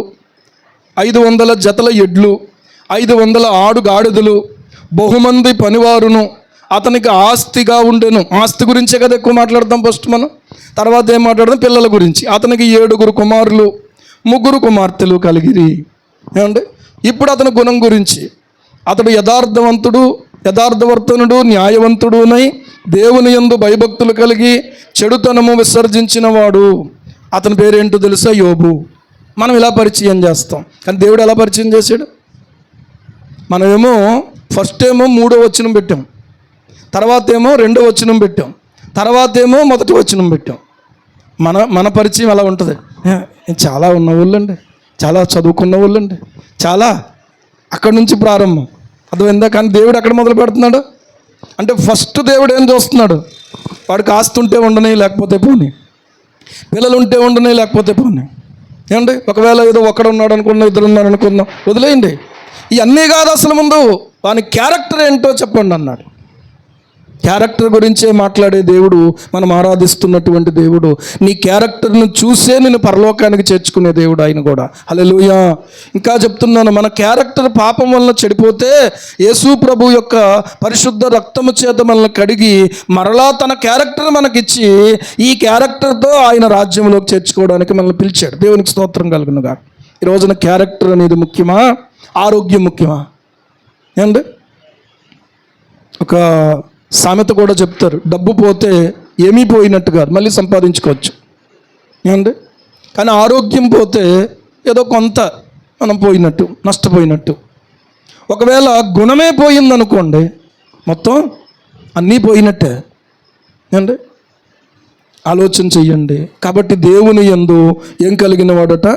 Speaker 1: 500 జతల ఎడ్లు, 500 ఆడు గాడిదలు, బహుమంది పనివారును అతనికి ఆస్తిగా ఉండెను. ఆస్తి గురించే కదా ఎక్కువ మాట్లాడతాం ఫస్ట్ మనం. తర్వాత ఏం మాట్లాడదాం? పిల్లల గురించి. అతనికి 7 కుమారులు, ముగ్గురు కుమార్తెలు కలిగిరి. ఏమండి, ఇప్పుడు అతని గుణం గురించి, అతడు యథార్థవర్తనుడు, న్యాయవంతుడునై దేవుని యందు భయభక్తులు కలిగి చెడుతనము విసర్జించిన వాడు. అతని పేరేంటో తెలుసా? యోబు. మనం ఇలా పరిచయం చేస్తాం, కానీ దేవుడు ఎలా పరిచయం చేశాడు? మనమేమో ఫస్ట్ ఏమో 3వ వచనం పెట్టాం, తర్వాత ఏమో 2వ వచనం పెట్టాం, తర్వాత ఏమో 1వ వచనం పెట్టాం. మన పరిచయం ఎలా ఉంటుంది? చాలా ఉన్న వాళ్ళండి, చాలా చదువుకున్న వాళ్ళండి, చాలా అక్కడి నుంచి ప్రారంభం. అర్థమైందా? కానీ దేవుడు ఎక్కడ మొదలు పెడుతున్నాడు అంటే ఫస్ట్ దేవుడు ఏం చూస్తున్నాడు? వాడికి ఆస్తి ఉంటే ఉండని, లేకపోతే పోనీ, పిల్లలు ఉంటే ఉండని, లేకపోతే పోనీ. ఏమండి, ఒకవేళ ఏదో ఒకడు ఉన్నాడు అనుకున్నా, 2 ఉన్నారు అనుకుందాం, వదిలేయండి. ఇవన్నీ కాదు అసలు, ముందు వాని క్యారెక్టర్ ఏంటో చెప్పండి అన్నాడు. క్యారెక్టర్ గురించే మాట్లాడే దేవుడు మనం ఆరాధిస్తున్నటువంటి దేవుడు. నీ క్యారెక్టర్ను చూసే నేను పరలోకానికి చేర్చుకునే దేవుడు ఆయన కూడా. హల్లెలూయా. ఇంకా చెప్తున్నాను, మన క్యారెక్టర్ పాపం వలన చెడిపోతే యేసు ప్రభు యొక్క పరిశుద్ధ రక్తము చేత మనల్ని కడిగి మరలా తన క్యారెక్టర్ మనకిచ్చి ఈ క్యారెక్టర్తో ఆయన రాజ్యంలోకి చేర్చుకోవడానికి మనల్ని పిలిచాడు. దేవునికి స్తోత్రం కలుగునుగా. ఈ రోజున క్యారెక్టర్ అనేది ముఖ్యమా, ఆరోగ్యం ముఖ్యమా? ఏమండి, ఒక సామెత కూడా చెప్తారు, డబ్బు పోతే ఏమీ పోయినట్టు కాదు, మళ్ళీ సంపాదించుకోవచ్చు. ఏమండి, కానీ ఆరోగ్యం పోతే ఏదో కొంత మనం పోయినట్టు, నష్టపోయినట్టు. ఒకవేళ గుణమే పోయిందనుకోండి, మొత్తం అన్నీ పోయినట్టే. ఏమండి, ఆలోచన చెయ్యండి. కాబట్టి దేవుని యందు ఏం కలిగిన వాడట?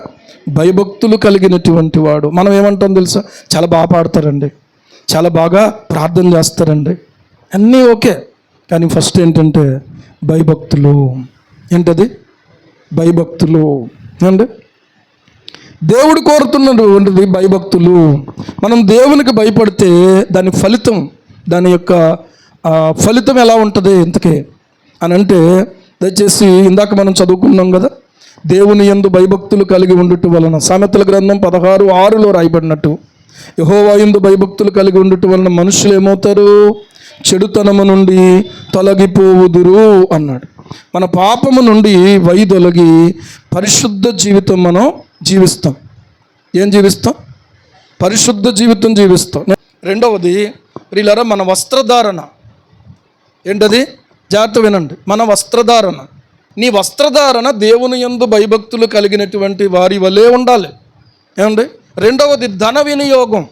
Speaker 1: భయభక్తులు కలిగినటువంటి వాడు. మనం ఏమంటాం తెలుసా? చాలా బాగా పాడతారండి, చాలా బాగా ప్రార్థన చేస్తారండి, అన్నీ ఓకే, కానీ ఫస్ట్ ఏంటంటే భయభక్తులు. ఏంటది? భయభక్తులు. అండి, దేవుడు కోరుతున్నటువంటి భయభక్తులు. మనం దేవునికి భయపడితే దాని ఫలితం, దాని యొక్క ఫలితం ఎలా ఉంటుంది ఇంతకీ అని అంటే, దయచేసి ఇందాక మనం చదువుకున్నాం కదా, దేవుని యందు భయభక్తులు కలిగి ఉండుట వలన, సామెతల గ్రంథం 16:6లో రాయబడినట్టు, యెహోవా యందు భయభక్తులు కలిగి ఉండుట వలన మనుషులు ఏమవుతారు? చెడుతనము నుండి తొలగిపోవుదురు అన్నాడు. మన పాపము నుండి వైదొలగి పరిశుద్ధ జీవితం మనం జీవిస్తాం. ఏం జీవిస్తాం? పరిశుద్ధ జీవితం జీవిస్తాం. రెండవది ప్రియులారా, మన వస్త్రధారణ. ఏంటది? జాగ్రత్త వినండి. మన వస్త్రధారణ, నీ వస్త్రధారణ దేవుని యందు భయభక్తులు కలిగినటువంటి వారి వలె ఉండాలి. ఏమండి, రెండవది ధన వినియోగం.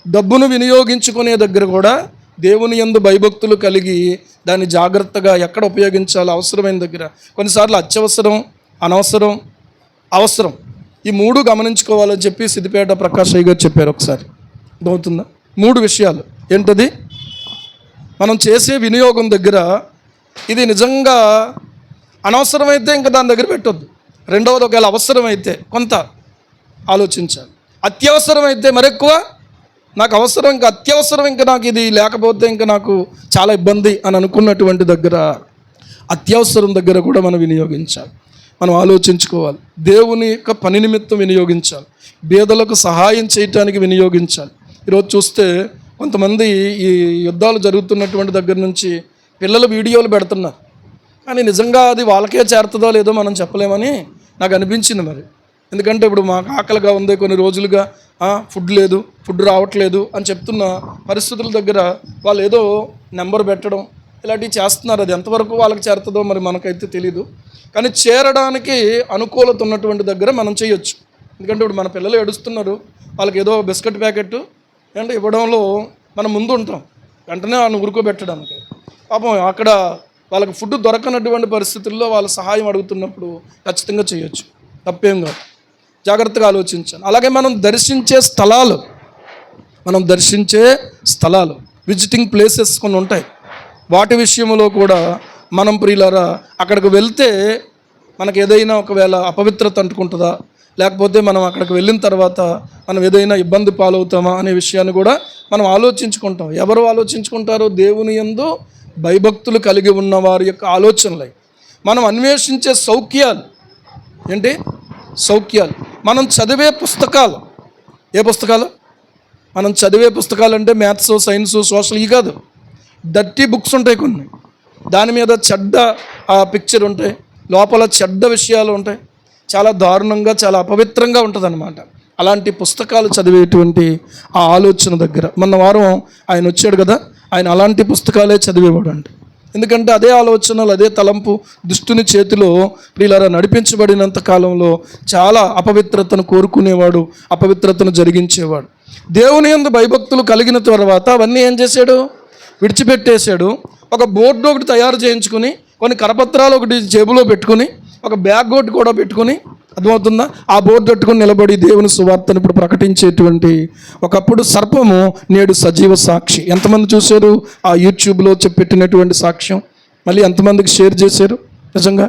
Speaker 1: డబ్బును వినియోగించుకునే దగ్గర కూడా దేవుని యందు భయభక్తులు కలిగి దాన్ని జాగ్రత్తగా ఎక్కడ ఉపయోగించాలో, అవసరమైన దగ్గర. కొన్నిసార్లు అత్యవసరం, అనవసరం, అవసరం, ఈ 3 గమనించుకోవాలని చెప్పి సిద్దిపేట ప్రకాష్ అయ్య గారు చెప్పారు ఒకసారి. అర్థమవుతుందా? 3 విషయాలు. ఏంటది? మనం చేసే వినియోగం దగ్గర ఇది నిజంగా అనవసరమైతే ఇంకా దాని దగ్గర పెట్టొద్దు. రెండవది, ఒకవేళ అవసరమైతే కొంత ఆలోచించాలి. అత్యవసరమైతే మరెక్కువ, నాకు అవసరం, ఇంకా అత్యవసరం, ఇంకా నాకు ఇది లేకపోతే ఇంకా నాకు చాలా ఇబ్బంది అని అనుకున్నటువంటి దగ్గర, అత్యవసరం దగ్గర కూడా మనం వినియోగించాలి. మనం ఆలోచించుకోవాలి. దేవుని యొక్క పని నిమిత్తం వినియోగించాలి, బీదలకు సహాయం చేయటానికి వినియోగించాలి. ఈరోజు చూస్తే కొంతమంది ఈ యుద్ధాలు జరుగుతున్నటువంటి దగ్గర నుంచి పిల్లలు వీడియోలు పెడుతున్నారు, కానీ నిజంగా అది వాళ్ళకే చేరుతుందో లేదో మనం చెప్పలేమని నాకు అనిపించింది. మరి ఎందుకంటే ఇప్పుడు మాకు ఆకలిగా ఉంది, కొన్ని రోజులుగా ఫుడ్ లేదు, ఫుడ్ రావట్లేదు అని చెప్తున్న పరిస్థితుల దగ్గర వాళ్ళు ఏదో నెంబర్ పెట్టడం ఇలాంటివి చేస్తున్నారు. అది ఎంతవరకు వాళ్ళకి చేరుతుందో మరి మనకైతే తెలీదు, కానీ చేరడానికి అనుకూలత ఉన్నటువంటి దగ్గర మనం చేయొచ్చు. ఎందుకంటే ఇప్పుడు మన పిల్లలు ఏడుస్తున్నారు, వాళ్ళకి ఏదో బిస్కెట్ ప్యాకెట్ అంటే ఇవ్వడంలో మనం ముందు ఉంటాం, వెంటనే వాళ్ళని ఉరుకోబెట్టడానికి. పాపం అక్కడ వాళ్ళకి ఫుడ్ దొరకనటువంటి పరిస్థితుల్లో వాళ్ళ సహాయం అడుగుతున్నప్పుడు ఖచ్చితంగా చేయొచ్చు, తప్పేం కాదు. జాగ్రత్తగా ఆలోచించాను. అలాగే మనం దర్శించే స్థలాలు, విజిటింగ్ ప్లేసెస్ కొన్ని ఉంటాయి. వాటి విషయంలో కూడా మనం ప్రియులారా అక్కడికి వెళ్తే మనకు ఏదైనా ఒకవేళ అపవిత్రత అంటుకుంటుందా, లేకపోతే మనం అక్కడికి వెళ్ళిన తర్వాత మనం ఏదైనా ఇబ్బంది పాలవుతామా అనే విషయాన్ని కూడా మనం ఆలోచించుకుంటాం. ఎవరు ఆలోచించుకుంటారో? దేవుని యందు భయభక్తులు కలిగి ఉన్న వారి యొక్క ఆలోచనలు. మనం అన్వేషించే సౌఖ్యాలు ఏంటి? సౌఖ్యాలు. మనం చదివే పుస్తకాలు. ఏ పుస్తకాలు? మనం చదివే పుస్తకాలు అంటే మ్యాథ్స్, సైన్స్, సోషల్ ఇవి కాదు. డర్టీ బుక్స్ ఉంటాయి కొన్ని, దాని మీద చెడ్డ పిక్చర్ ఉంటాయి, లోపల చెడ్డ విషయాలు ఉంటాయి. చాలా దారుణంగా, చాలా అపవిత్రంగా ఉంటుందన్నమాట. అలాంటి పుస్తకాలు చదివేటువంటి ఆ ఆలోచన దగ్గర మొన్న వారం ఆయన వచ్చాడు కదా, ఆయన అలాంటి పుస్తకాలే చదివేవాడు అండి. ఎందుకంటే అదే ఆలోచనలు, అదే తలంపు దుష్టుని చేతిలో ప్రియులారా నడిపించబడినంత కాలంలో చాలా అపవిత్రతను కోరుకునేవాడు, అపవిత్రతను జరిగించేవాడు. దేవుని యందు భయభక్తులు కలిగిన తర్వాత అవన్నీ ఏం చేశాడు? విడిచిపెట్టేశాడు. ఒక బోర్డు ఒకటి తయారు చేయించుకుని, కొన్ని కరపత్రాలు ఒకటి జేబులో పెట్టుకుని, ఒక బ్యాగ్ ఒకటి కూడా పెట్టుకుని, అర్థమవుతుందా, ఆ బోర్డు పెట్టుకుని నిలబడి దేవుని సువార్తను ఇప్పుడు ప్రకటించేటువంటి ఒకప్పుడు సర్పము నేడు సజీవ సాక్షి. ఎంతమంది చూశారు ఆ యూట్యూబ్లో పెట్టినటువంటి సాక్ష్యం? మళ్ళీ ఎంతమందికి షేర్ చేశారు? నిజంగా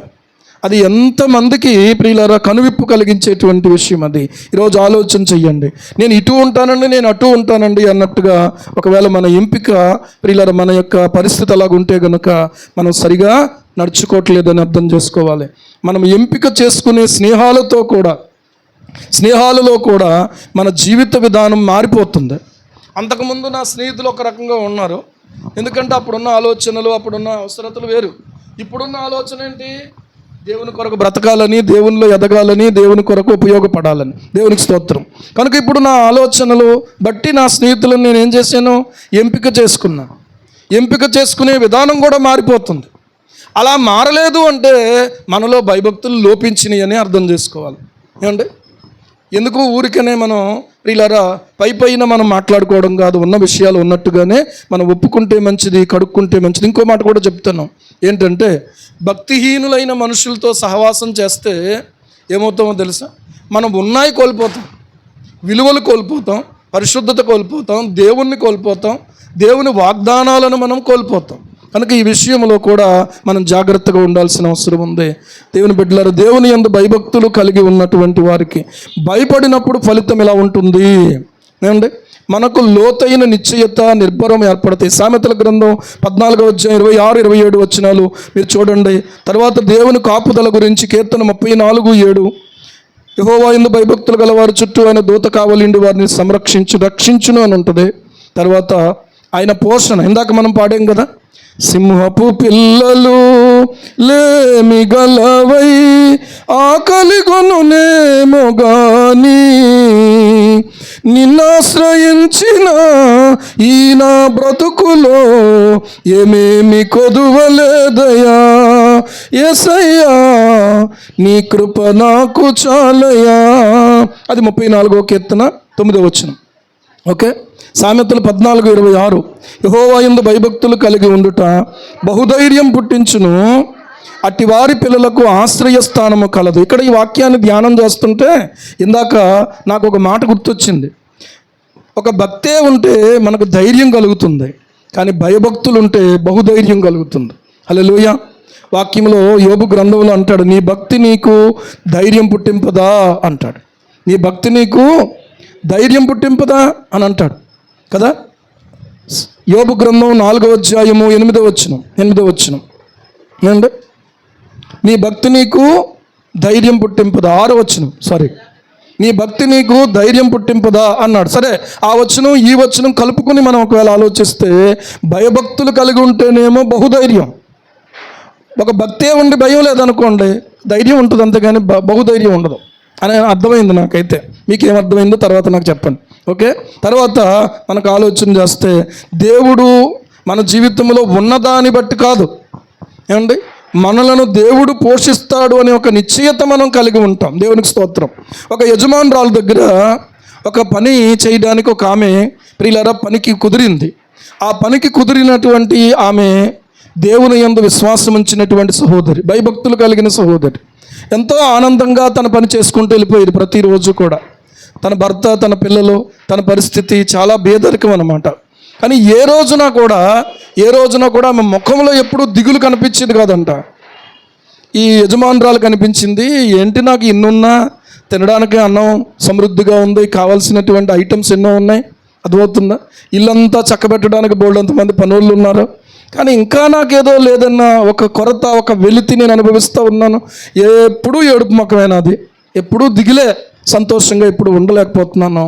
Speaker 1: అది ఎంతమందికి ప్రియులారా కనువిప్పు కలిగించేటువంటి విషయం. అది ఈరోజు ఆలోచన చెయ్యండి. నేను ఇటు ఉంటానండి, నేను అటు ఉంటానండి అన్నట్టుగా ఒకవేళ మన ఎంపిక ప్రియులారా, మన యొక్క పరిస్థితి అలాగుంటే కనుక మనం సరిగా నడుచుకోవట్లేదని అర్థం చేసుకోవాలి. మనం ఎంపిక చేసుకునే స్నేహాలలో కూడా మన జీవిత విధానం మారిపోతుంది. అంతకుముందు నా స్నేహితులు ఒక రకంగా ఉన్నారు, ఎందుకంటే అప్పుడున్న ఆలోచనలు, అప్పుడున్న అవసరతలు వేరు. ఇప్పుడున్న ఆలోచన ఏంటి? దేవుని కొరకు బ్రతకాలని, దేవునిలో ఎదగాలని, దేవుని కొరకు ఉపయోగపడాలని. దేవునికి స్తోత్రం. కనుక ఇప్పుడు నా ఆలోచనలు బట్టి నా స్నేహితులను నేను ఏం చేశాను? ఎంపిక చేసుకున్నాను. ఎంపిక చేసుకునే విధానం కూడా మారిపోతుంది. అలా మారలేదు అంటే మనలో భయభక్తులు లోపించినాయి అని అర్థం చేసుకోవాలి. ఏమండి, ఎందుకు ఊరికనే మనం ప్రియులారా పైన మనం మాట్లాడుకోవడం కాదు, ఉన్న విషయాలు ఉన్నట్టుగానే మనం ఒప్పుకుంటే మంచిది, కడుక్కుంటే మంచిది. ఇంకో మాట కూడా చెప్తున్నాం, ఏంటంటే భక్తిహీనులైన మనుషులతో సహవాసం చేస్తే ఏమవుతామో తెలుసా? మనం ఉన్నాయి కోల్పోతాం, విలువలు కోల్పోతాం, పరిశుద్ధత కోల్పోతాం, దేవుణ్ణి కోల్పోతాం, దేవుని వాగ్దానాలను మనం కోల్పోతాం. కనుక ఈ విషయంలో కూడా మనం జాగ్రత్తగా ఉండాల్సిన అవసరం ఉంది. దేవుని బిడ్డలారా, దేవుని యందు భయభక్తులు కలిగి ఉన్నటువంటి వారికి భయపడినప్పుడు ఫలితం ఎలా ఉంటుంది? ఏమండి, మనకు లోతైన నిశ్చయత, నిర్భరం ఏర్పడతాయి. సామెతల గ్రంథం 14:26-27 వచనాలు మీరు చూడండి. తర్వాత దేవుని కాపుదల గురించి కీర్తన 34:7, యెహోవా యందు భయభక్తులు గలవారు చుట్టూ ఆయన దూత కావలిండి వారిని రక్షించును అని ఉంటుంది. తర్వాత ఆయన పోషణ, ఇందాక మనం పాడాం కదా, సింహపు పిల్లలు లేమి గలవై ఆకలి కొనునేమో గాని నిన్నాశ్రయించిన ఈ నా బ్రతుకులో ఏమేమి కొదువలేదయా, యేసయ్యా నీ కృప నాకు చాలయా. అది 34వ కీర్తన 9వ వచనం. ఓకే, సామెతలు 14:26, యెహోవా యందు భయభక్తులు కలిగి ఉండుట బహుధైర్యం పుట్టించును, అట్టి వారి పిల్లలకు ఆశ్రయస్థానము కలదు. ఇక్కడ ఈ వాక్యాన్ని ధ్యానం చేస్తుంటే ఇందాక నాకు ఒక మాట గుర్తొచ్చింది. ఒక భక్తే ఉంటే మనకు ధైర్యం కలుగుతుంది, కానీ భయభక్తులు ఉంటే బహుధైర్యం కలుగుతుంది. హల్లెలూయా. వాక్యంలో యోబు గ్రంథంలో అంటాడు, నీ భక్తి నీకు ధైర్యం పుట్టింపదా అంటాడు. నీ భక్తి నీకు ధైర్యం పుట్టింపదా అని అంటాడు కదా. యోబు గ్రంథం 4:8 వచనం ఏమండి, నీ భక్తి నీకు ధైర్యం పుట్టింపదా. 6వ వచనం, నీ భక్తి నీకు ధైర్యం పుట్టింపదా అన్నాడు. సరే, ఆ వచనం ఈ వచనం కలుపుకుని మనం ఒకవేళ ఆలోచిస్తే భయభక్తులు కలిగి ఉంటేనేమో బహుధైర్యం. ఒక భక్తే ఉండి భయం లేదనుకోండి, ధైర్యం ఉంటుంది అంతేగాని బహుధైర్యం ఉండదు అని అర్థమైంది నాకైతే. మీకు ఏమర్థమైందో తర్వాత నాకు చెప్పండి. ఓకే, తర్వాత మనకు ఆలోచన చేస్తే దేవుడు మన జీవితంలో ఉన్నదాన్ని బట్టి కాదు, ఏమండి, మనలను దేవుడు పోషిస్తాడు అనే ఒక నిశ్చయత మనం కలిగి ఉంటాం. దేవునికి స్తోత్రం. ఒక యజమానురాలు దగ్గర ఒక పని చేయడానికి ఒక ఆమె ప్రియులారా పనికి కుదిరింది. ఆ పనికి కుదిరినటువంటి ఆమె దేవుని యందు విశ్వాసం ఉంచినటువంటి సహోదరి, భయభక్తులు కలిగిన సహోదరి. ఎంతో ఆనందంగా తన పని చేసుకుంటూ వెళ్ళిపోయేది. ప్రతిరోజు కూడా తన భర్త, తన పిల్లలు, తన పరిస్థితి చాలా బేదరికం అన్నమాట. కానీ ఏ రోజున కూడా ఆమె ముఖంలో ఎప్పుడూ దిగులు కనిపించేది కాదంట. ఈ యజమానురాలు కనిపించింది, ఏంటి నాకు ఇన్నున్నా తినడానికి అన్నం సమృద్ధిగా ఉంది, కావాల్సినటువంటి ఐటమ్స్ ఎన్నో ఉన్నాయి, అర్థమవుతుందా, ఇల్లంతా చక్కబెట్టడానికి బోల్డంతమంది పనులు ఉన్నారు, కానీ ఇంకా నాకేదో లేదన్న ఒక కొరత, ఒక వెలితి నేను అనుభవిస్తూ ఉన్నాను. ఎప్పుడూ ఏడుపు ముఖమైనది, ఎప్పుడూ దిగిలే, సంతోషంగా ఇప్పుడు ఉండలేకపోతున్నాను.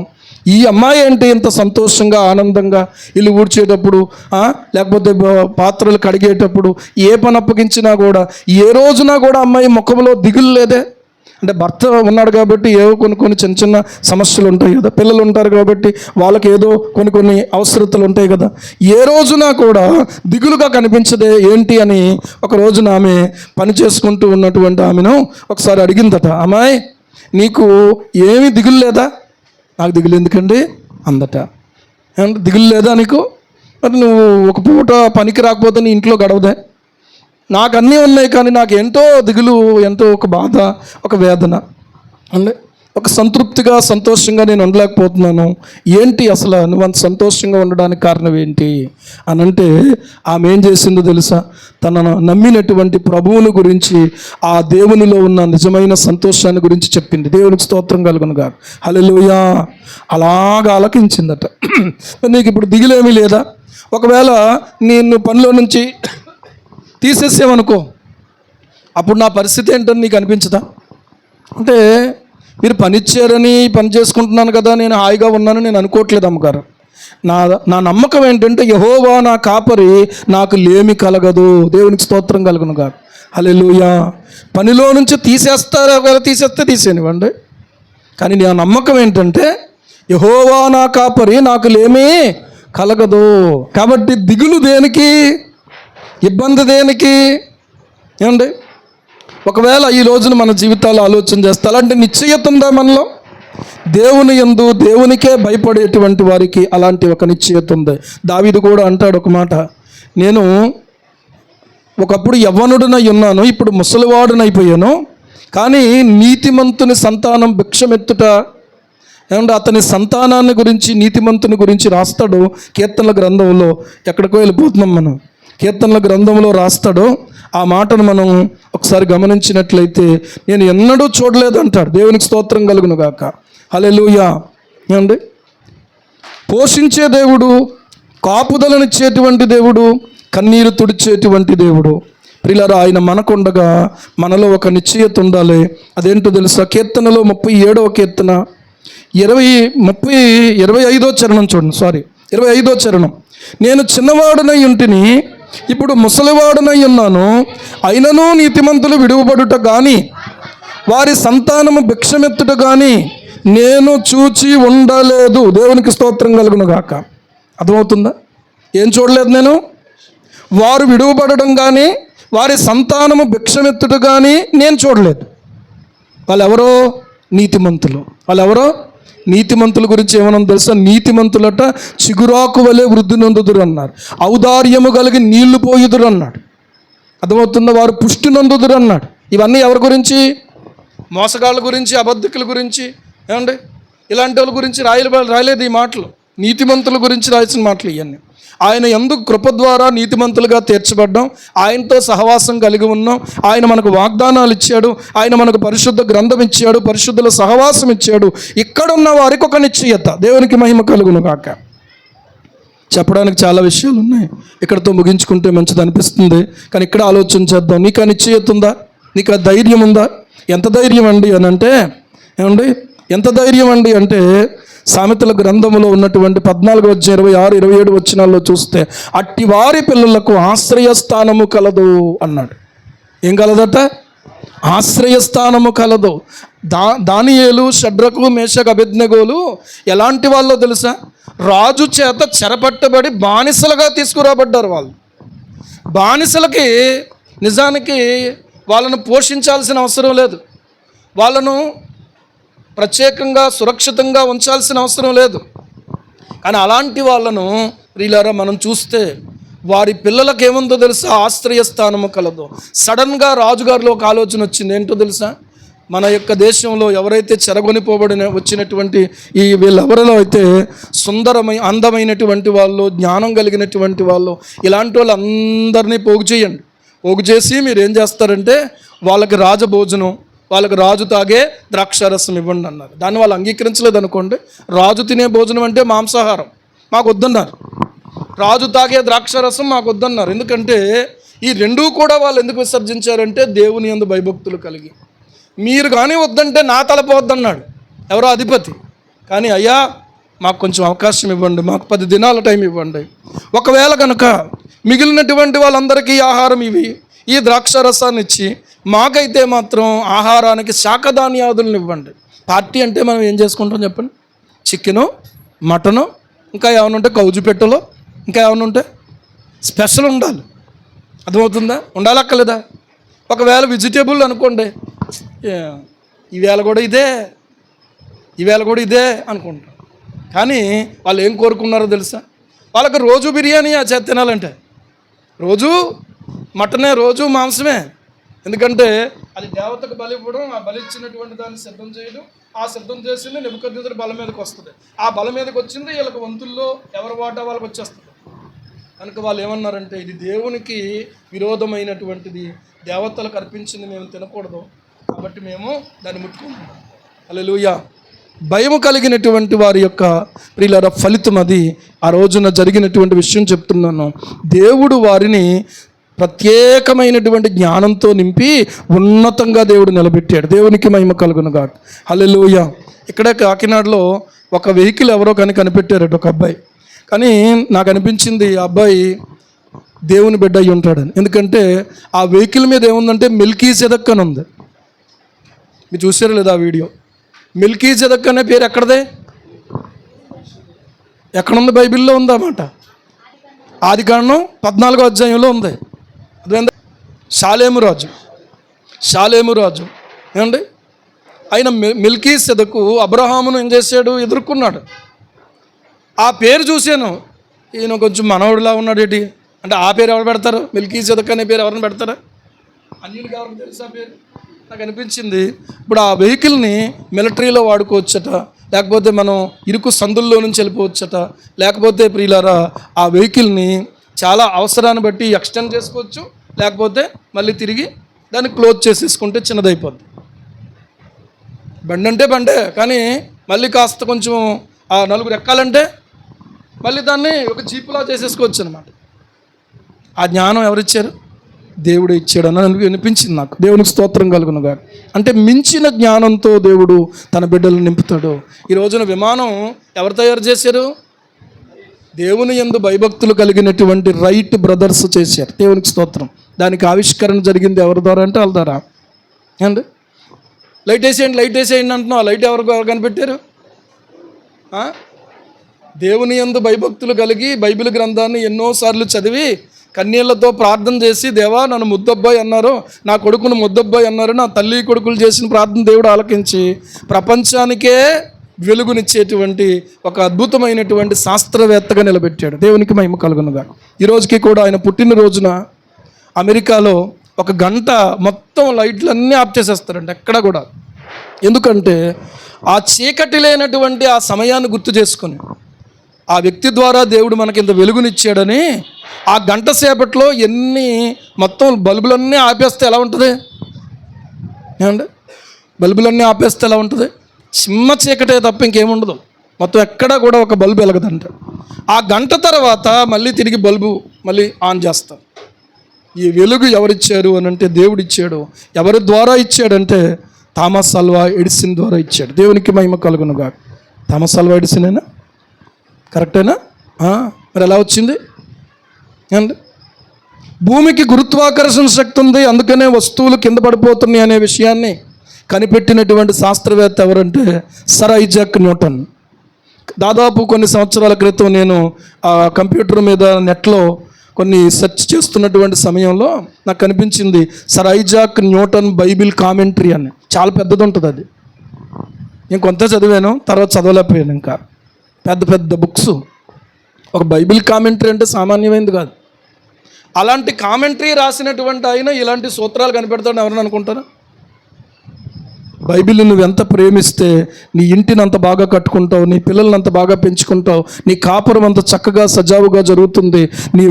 Speaker 1: ఈ అమ్మాయి అంటే ఇంత సంతోషంగా ఆనందంగా ఇల్లు ఊడ్చేటప్పుడు, లేకపోతే పాత్రలు కడిగేటప్పుడు, ఏ పని అప్పగించినా కూడా ఏ రోజున కూడా అమ్మాయి ముఖంలో దిగులు లేదే. అంటే భర్త ఉన్నాడు కాబట్టి ఏవో కొన్ని చిన్న చిన్న సమస్యలు ఉంటాయి కదా, పిల్లలు ఉంటారు కాబట్టి వాళ్ళకి ఏదో కొన్ని అవసరతలు ఉంటాయి కదా. ఏ రోజున కూడా దిగులుగా కనిపించదే ఏంటి అని ఒక రోజున ఆమె పని చేసుకుంటూ ఉన్నటువంటి ఆమెను ఒకసారి అడిగిందట, అమ్మాయి నీకు ఏమీ దిగులు లేదా? నాకు దిగులు ఎందుకండి అందట. ఏమంటే దిగులు లేదా నీకు? మరి నువ్వు ఒక పూట పనికి రాకపోతే నీ ఇంట్లో గడవదే? నాకు అన్నీ ఉన్నాయి కానీ నాకు ఎంతో దిగులు, ఎంతో ఒక బాధ, ఒక వేదన, అంటే ఒక సంతృప్తిగా సంతోషంగా నేను ఉండలేకపోతున్నాను. ఏంటి అసలు నువ్వు అంత సంతోషంగా ఉండడానికి కారణం ఏంటి అని అంటే ఆమె ఏం చేసిందో తెలుసా? తన నమ్మినటువంటి ప్రభువుని గురించి, ఆ దేవునిలో ఉన్న నిజమైన సంతోషాన్ని గురించి చెప్పింది. దేవునికి స్తోత్రం కలుగును గాక. హల్లెలూయా. అలాగా ఆలకించిందట. నీకు ఇప్పుడు దిగులేమీ లేదా? ఒకవేళ నేను పనిలో నుంచి తీసేసామనుకో, అప్పుడు నా పరిస్థితి ఏంటని నీకు అనిపించదా? అంటే మీరు పని ఇచ్చారని పని చేసుకుంటున్నాను కదా, నేను హాయిగా ఉన్నాను నేను అనుకోవట్లేదు అమ్మగారు. నా నమ్మకం ఏంటంటే యెహోవా నా కాపరి, నాకు లేమి కలగదు. దేవునికి స్తోత్రం కలుగును గాక. హల్లెలూయా. పనిలో నుంచి తీసేస్తారా? తీసేస్తే తీసేనివ్వండి, కానీ నా నమ్మకం ఏంటంటే యెహోవా నా కాపరి, నాకు లేమి కలగదు. కాబట్టి దిగులు దేనికి? ఇబ్బంది దేనికి? ఏమండి, ఒకవేళ ఈ రోజున మన జీవితాలు ఆలోచన చేస్తే అలాంటి నిశ్చయత ఉందా మనలో? దేవుని యందు దేవునికే భయపడేటువంటి వారికి అలాంటి ఒక నిశ్చయత ఉంది. దావీదు కూడా అంటాడు ఒక మాట, నేను ఒకప్పుడు యవ్వనుడినై ఉన్నాను, ఇప్పుడు ముసలివాడునైపోయాను, కానీ నీతిమంతుని సంతానం భిక్షమెత్తుట, ఏమంటే అతని సంతానాన్ని గురించి, నీతిమంతుని గురించి రాస్తాడు కీర్తనల గ్రంథంలో. ఎక్కడికో వెళ్ళిపోతున్నాం మనం. కీర్తనల గ్రంథంలో రాస్తాడు. ఆ మాటను మనం ఒకసారి గమనించినట్లయితే నేను ఎన్నడూ చూడలేదు అంటాడు. దేవునికి స్తోత్రం కలుగును గాక. హల్లెలూయా. ఏమండి, పోషించే దేవుడు, కాపుదలనిచ్చేటువంటి దేవుడు, కన్నీరు తుడిచేటువంటి దేవుడు. ప్రియులారా, ఆయన మనకుండగా మనలో ఒక నిశ్చయత ఉండాలి. అదేంటో తెలుసా? కీర్తనలో 37వ కీర్తన 25వ చరణం చూడండి. 25వ చరణం. నేను చిన్నవాడునై ఉంటిని, ఇప్పుడు ముసలివాడునై ఉన్నాను, అయినను నీతిమంతులు విడువబడుట కానీ వారి సంతానము భిక్షమెత్తుట కానీ నేను చూచి ఉండలేదు. దేవునికి స్తోత్రం కలుగును గాక. అర్థమవుతుందా? ఏం చూడలేదు నేను? వారు విడువబడడం కానీ వారి సంతానము భిక్షమెత్తుట కానీ నేను చూడలేదు. వాళ్ళెవరో నీతిమంతులు. వాళ్ళెవరో నీతిమంతుల గురించి ఏమన్నా తెలుసా? నీతిమంతులట చిగురాకు వలె వృద్ధి నొందుదురు అన్నారు. ఔదార్యము కలిగి నీళ్లు పోయుదురు అన్నాడు. అర్థమవుతుందా? వారు పుష్టి నొందుదురు అన్నాడు. ఇవన్నీ ఎవరి గురించి? మోసగాళ్ళ గురించి, అబద్ధికుల గురించి, ఏమండి ఇలాంటి వాళ్ళ గురించి రాయలేదు ఈ మాటలు. నీతిమంతుల గురించి రాసిన మాటలు ఇవన్నీ. ఆయన యందు కృప ద్వారా నీతిమంతులుగా తీర్చబడ్డాం, ఆయనతో సహవాసం కలిగి ఉన్నాం, ఆయన మనకు వాగ్దానాలు ఇచ్చాడు, ఆయన మనకు పరిశుద్ధ గ్రంథం ఇచ్చాడు, పరిశుద్ధుల సహవాసం ఇచ్చాడు. ఇక్కడున్న వారికి ఒక నిశ్చయత. దేవునికి మహిమ కలుగును గాక. చెప్పడానికి చాలా విషయాలు ఉన్నాయి, ఇక్కడతో ముగించుకుంటే మంచిది అనిపిస్తుంది, కానీ ఇక్కడ ఆలోచన చేద్దాం. నీకు ఆ నిశ్చయత ఉందా? నీకు ఆ ధైర్యం ఉందా? ఎంత ధైర్యం అండి అని అంటే, ఏమండి ఎంత ధైర్యం అండి అంటే, సామెతల గ్రంథంలో ఉన్నటువంటి 14-26-27 వచనాల్లో చూస్తే అట్టి వారి పిల్లలకు ఆశ్రయస్థానము కలదు అన్నాడు. ఏం కలదట? ఆశ్రయస్థానము కలదు. దానియేలు, షడ్రకు, మేషకు, అబేద్నెగోలు ఎలాంటి వాళ్ళో తెలుసా? రాజు చేత చెరపట్టబడి బానిసలుగా తీసుకురాబడ్డారు. వాళ్ళు బానిసలకి నిజానికి వాళ్ళను పోషించాల్సిన అవసరం లేదు, వాళ్ళను ప్రత్యేకంగా సురక్షితంగా ఉంచాల్సిన అవసరం లేదు. కానీ అలాంటి వాళ్ళను ప్రియులారా మనం చూస్తే వారి పిల్లలకు ఏముందో తెలుసా? ఆశ్రయస్థానము కలదు. సడన్గా రాజుగారిలో ఒక ఆలోచన వచ్చింది. ఏంటో తెలుసా? మన యొక్క దేశంలో ఎవరైతే వచ్చినటువంటి ఈ వీళ్ళెవరిలో అయితే అందమైనటువంటి వాళ్ళు, జ్ఞానం కలిగినటువంటి వాళ్ళు, ఇలాంటి వాళ్ళు అందరినీ పోగు చేయండి. పోగు చేసి మీరు ఏం చేస్తారంటే వాళ్ళకి రాజభోజనం, వాళ్ళకి రాజు తాగే ద్రాక్షారసం ఇవ్వండి అన్నారు. దాన్ని వాళ్ళు అంగీకరించలేదు అనుకోండి. రాజు తినే భోజనం అంటే మాంసాహారం, మాకు వద్దన్నారు. రాజు తాగే ద్రాక్షారసం మాకు వద్దన్నారు. ఎందుకంటే ఈ రెండూ కూడా వాళ్ళు ఎందుకు విసర్జించారంటే దేవుని యందు భయభక్తులు కలిగి. మీరు కానీ వద్దంటే నా తలపోవద్దన్నాడు ఎవరో అధిపతి. కానీ అయ్యా మాకు కొంచెం అవకాశం ఇవ్వండి, మాకు 10 దినాల టైం ఇవ్వండి. ఒకవేళ కనుక మిగిలినటువంటి వాళ్ళందరికీ ఆహారం ఇవి, ఈ ద్రాక్ష రసాన్ని ఇచ్చి మాకైతే మాత్రం ఆహారానికి శాఖధాన్యాదులను ఇవ్వండి. పార్టీ అంటే మనం ఏం చేసుకుంటాం చెప్పండి? చికెను, మటను, ఇంకా ఏమైనా ఉంటే కౌజు పెట్టలో, ఇంకా ఏమైనా ఉంటే స్పెషల్ ఉండాలి. అర్థమవుతుందా? ఉండాలక్కలేదా? ఒకవేళ వెజిటేబుల్ అనుకోండి, ఈవేళ కూడా ఇదే అనుకుంటాం. కానీ వాళ్ళు ఏం కోరుకున్నారో తెలుసా? వాళ్ళకి రోజు బిర్యానీ తినాలంటే రోజు మటనే, రోజు మాంసమే. ఎందుకంటే అది దేవతకు బలి ఇవ్వడం, ఆ బలి ఇచ్చినటువంటి దాన్ని సిద్ధం చేయడం, ఆ సిద్ధం చేసింది నెబుకద్నెజరు బల మీదకి వస్తుంది. ఆ బల మీదకి వచ్చింది వీళ్ళకి వంతుల్లో ఎవరి వాటా వాళ్ళకి వచ్చేస్తుంది. కనుక వాళ్ళు ఏమన్నారంటే ఇది దేవునికి విరోధమైనటువంటిది, దేవతలకు అర్పించింది మేము తినకూడదు, కాబట్టి మేము దాన్ని ముట్టుకుంటున్నాం. హల్లెలూయా. భయము కలిగినటువంటి వారి యొక్క ప్రియులారా ఫలితం అది. ఆ రోజున జరిగినటువంటి విషయం చెప్తున్నాను. దేవుడు వారిని ప్రత్యేకమైనటువంటి జ్ఞానంతో నింపి ఉన్నతంగా దేవుడు నిలబెట్టాడు. దేవునికి మహిమ కలుగునుగాక. హల్లెలూయా. ఇక్కడే కాకినాడలో ఒక వెహికల్ ఎవరో కనిపెట్టారట, ఒక అబ్బాయి. కానీ నాకు అనిపించింది ఆ అబ్బాయి దేవుని బిడ్డ అయి ఉంటాడని. ఎందుకంటే ఆ వెహికల్ మీద ఏముందంటే మెల్కీసెదెక్ అని ఉంది. మీరు చూసారా లేదా ఆ వీడియో? మెల్కీసెదెక్ అనే పేరు ఎక్కడదే? ఎక్కడుంది? బైబిల్లో ఉందన్నమాట. ఆదికాండం 14వ అధ్యాయంలో ఉంది. అదేంటే షాలేము రాజు ఏమండి, ఆయన మెల్కీసెదెకు అబ్రహామును ఏం చేశాడు? ఎదుర్కొన్నాడు. ఆ పేరు చూశాను, ఈయన కొంచెం మనవడిలా ఉన్నాడు ఏంటి అంటే, ఆ పేరు ఎవరు పెడతారు? మెల్కీసెదెక్ అనే పేరు ఎవరిని పెడతారా? అన్యులకు ఎవరికి తెలుసా పేరు? నాకు అనిపించింది ఇప్పుడు ఆ వెహికల్ని మిలిటరీలో వాడుకోవచ్చట, లేకపోతే మనం ఇరుకు సందుల్లో నుంచి వెళ్ళిపోవచ్చట, లేకపోతే ప్రియులారా ఆ వెహికల్ని చాలా అవసరాన్ని బట్టి ఎక్స్టెండ్ చేసుకోవచ్చు, లేకపోతే మళ్ళీ తిరిగి దాన్ని క్లోజ్ చేసేసుకుంటే చిన్నదైపోద్ది. బండి అంటే బండే, కానీ మళ్ళీ కాస్త కొంచెం ఆ నలుగురు ఎక్కాలంటే మళ్ళీ దాన్ని ఒక జీపులా చేసేసుకోవచ్చు అనమాట. ఆ జ్ఞానం ఎవరిచ్చారు? దేవుడు ఇచ్చాడు అని వినిపించింది నాకు. దేవునికి స్తోత్రం కలుగునుగాక. అంటే మించిన జ్ఞానంతో దేవుడు తన బిడ్డలను నింపుతాడు. ఈ రోజున విమానం ఎవరు తయారు చేశారు? దేవుని యందు భయభక్తులు కలిగినటువంటి రైట్ బ్రదర్స్ చేశారు. దేవునికి స్తోత్రం. దానికి ఆవిష్కరణ జరిగింది ఎవరి ద్వారా అంటే వాళ్ళ ద్వారా. అండి లైట్ వేసేయండి అంటున్నాం. ఆ లైట్ ఎవరు కనిపెట్టారు? దేవుని యందు భయభక్తులు కలిగి బైబిల్ గ్రంథాన్ని ఎన్నోసార్లు చదివి కన్నీళ్లతో ప్రార్థన చేసి, దేవా నన్ను ముద్దబ్బాయి అన్నారు, నా కొడుకును ముద్దబ్బాయి అన్నారు, నా తల్లి కొడుకులు చేసిన ప్రార్థన దేవుడు ఆలకించి ప్రపంచానికే వెలుగునిచ్చేటువంటి ఒక అద్భుతమైనటువంటి శాస్త్రవేత్తగా నిలబెట్టాడు. దేవునికి మహిమ కలుగునుగాక. ఈ రోజుకి కూడా ఆయన పుట్టినరోజున అమెరికాలో 1 గంట మొత్తం లైట్లన్నీ ఆఫ్ చేసేస్తారంట ఎక్కడ కూడా. ఎందుకంటే ఆ చీకటి లేనటువంటి ఆ సమయాన్ని గుర్తు చేసుకొని ఆ వ్యక్తి ద్వారా దేవుడు మనకి ఇంత వెలుగునిచ్చాడని ఆ గంట సేపట్లో మొత్తం బల్బులన్నీ ఆపేస్తే ఎలా ఉంటుంది? ఏమండి, బల్బులన్నీ ఆపేస్తే ఎలా ఉంటుంది? చిమ్మ చీకటే తప్ప ఇంకేముండదు. మొత్తం ఎక్కడా కూడా ఒక బల్బు వెలగదంట. ఆ గంట తర్వాత మళ్ళీ తిరిగి బల్బు మళ్ళీ ఆన్ చేస్తాం. ఈ వెలుగు ఎవరిచ్చారు అని అంటే దేవుడు ఇచ్చాడు. ఎవరి ద్వారా ఇచ్చాడంటే థామస్ ఆల్వా ఎడిసన్ ద్వారా ఇచ్చాడు. దేవునికి మహిమ కలుగునుగా. థామస్ ఆల్వా ఎడిసనేనా? కరెక్టేనా? మరి ఎలా వచ్చింది అండి? భూమికి గురుత్వాకర్షణ శక్తి ఉంది, అందుకనే వస్తువులు కింద పడిపోతున్నాయి అనే విషయాన్ని కనిపెట్టినటువంటి శాస్త్రవేత్త ఎవరంటే సర్ ఐజాక్ న్యూటన్. దాదాపు కొన్ని సంవత్సరాల క్రితం నేను కంప్యూటర్ మీద నెట్లో కొన్ని సెర్చ్ చేస్తున్నటువంటి సమయంలో నాకు కనిపించింది sir Isaac Newton Bible commentary అని. చాలా పెద్దది ఉంటుంది అది. నేను కొంత చదివాను, తర్వాత చదవలేకపోయాను. ఇంకా పెద్ద పెద్ద బుక్స్. ఒక బైబిల్ కామెంటరీ అంటే సామాన్యమైనది కాదు. అలాంటి కామెంటరీ రాసినటువంటి ఆయన ఇలాంటి సూత్రాలు కనిపెడతాడని ఎవరని అనుకుంటారా? బైబిల్ని నువ్వు ఎంత ప్రేమిస్తే నీ ఇంటిని అంత బాగా కట్టుకుంటావు, నీ పిల్లల్ని అంత బాగా పెంచుకుంటావు, నీ కాపురం అంత చక్కగా సజావుగా జరుగుతుంది. నీ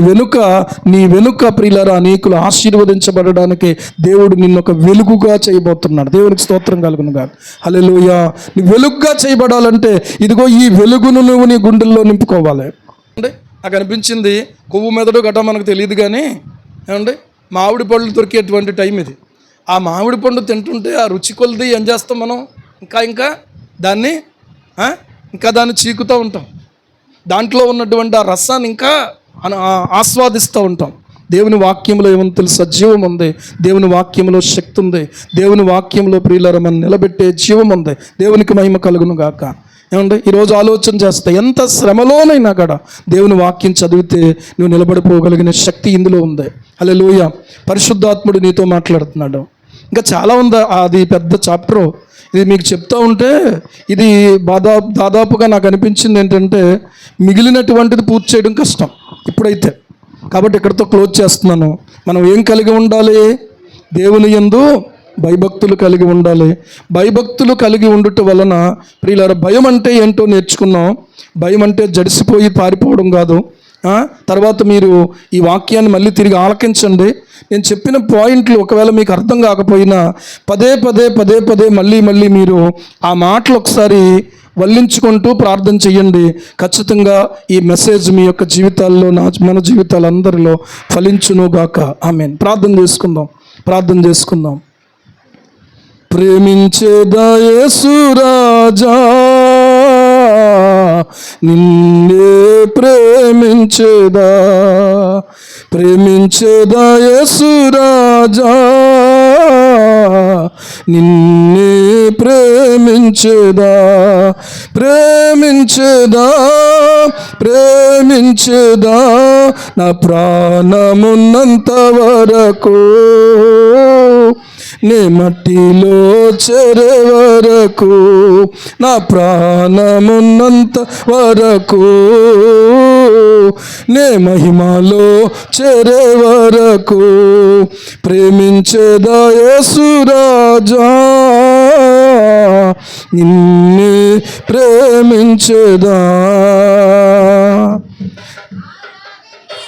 Speaker 1: వెనుక ప్రియులారా అనేకులు ఆశీర్వదించబడడానికి దేవుడు నిన్ను ఒక వెలుగుగా చేయబోతున్నాడు. దేవునికి స్తోత్రం కలుగునుగా. హల్లెలూయా. నీ వెలుగుగా చేయబడాలంటే ఇదిగో ఈ వెలుగును నువ్వు నీ గుండెల్లో నింపుకోవాలి. అంటే నాకు అనిపించింది కొవ్వు మెదడు గట్రా మనకు తెలియదు, కానీ ఏమండి మామిడి పళ్ళు దొరికేటువంటి టైం ఇది. ఆ మామిడి పండు తింటుంటే ఆ రుచి కొలిది ఏం చేస్తాం మనం? ఇంకా దాన్ని చీకుతూ ఉంటాం. దాంట్లో ఉన్నటువంటి ఆ రసాన్ని ఇంకా ఆస్వాదిస్తూ ఉంటాం. దేవుని వాక్యంలో ఏముంది తెలుసా? జీవం ఉంది. దేవుని వాక్యంలో శక్తి ఉంది. దేవుని వాక్యంలో ప్రియులారా మనం నిలబెట్టే జీవం ఉంది. దేవునికి మహిమ కలుగును గాక. ఏమండి, ఈరోజు ఆలోచన చేస్తే ఎంత శ్రమలోనైనా కూడా దేవుని వాక్యం చదివితే నువ్వు నిలబడిపోగలిగిన శక్తి ఇందులో ఉంది. హల్లెలూయా. పరిశుద్ధాత్ముడు నీతో మాట్లాడుతున్నాడు. ఇంకా చాలా ఉంది, అది పెద్ద చాప్టర్. ఇది మీకు చెప్తా ఉంటే ఇది దాదాపుగా నాకు అనిపించింది ఏంటంటే మిగిలినటువంటిది పూర్తి చేయడం కష్టం ఇప్పుడైతే. కాబట్టి ఇక్కడితో క్లోజ్ చేస్తున్నాను. మనం ఏం కలిగి ఉండాలి? దేవుని యందు భయభక్తులు కలిగి ఉండాలి. భయభక్తులు కలిగి ఉండుట వలన ప్రియులారా భయం అంటే ఏంటో నేర్చుకున్నాం. భయం అంటే జడిసిపోయి పారిపోవడం కాదు. తర్వాత మీరు ఈ వాక్యాన్ని మళ్ళీ తిరిగి ఆలకించండి. నేను చెప్పిన పాయింట్లు ఒకవేళ మీకు అర్థం కాకపోయినా పదే పదే మళ్ళీ మీరు ఆ మాటలు ఒకసారి వల్లించుకుంటూ ప్రార్థన చెయ్యండి. ఖచ్చితంగా ఈ మెసేజ్ మీ యొక్క జీవితాల్లో, మన జీవితాలందరిలో ఫలించునుగాక. ఆమేన్. ప్రార్థన చేసుకుందాం. ప్రేమించేదా యేసు రాజా, నిన్నే ప్రేమించేదా యేసు రాజా, నిన్నే ప్రేమించేదా నా ప్రాణమున్నంత వరకు, నే మట్టిలో చేరే వరకు, నా ప్రాణమున్నంత వరకు, నే మహిమలో చేరే వరకు ప్రేమించేదా యేసు రాజా, నిన్నే ప్రేమించేదా.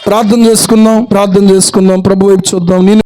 Speaker 1: ప్రార్థన చేసుకుందాం. ప్రభు వైపు చూద్దాం.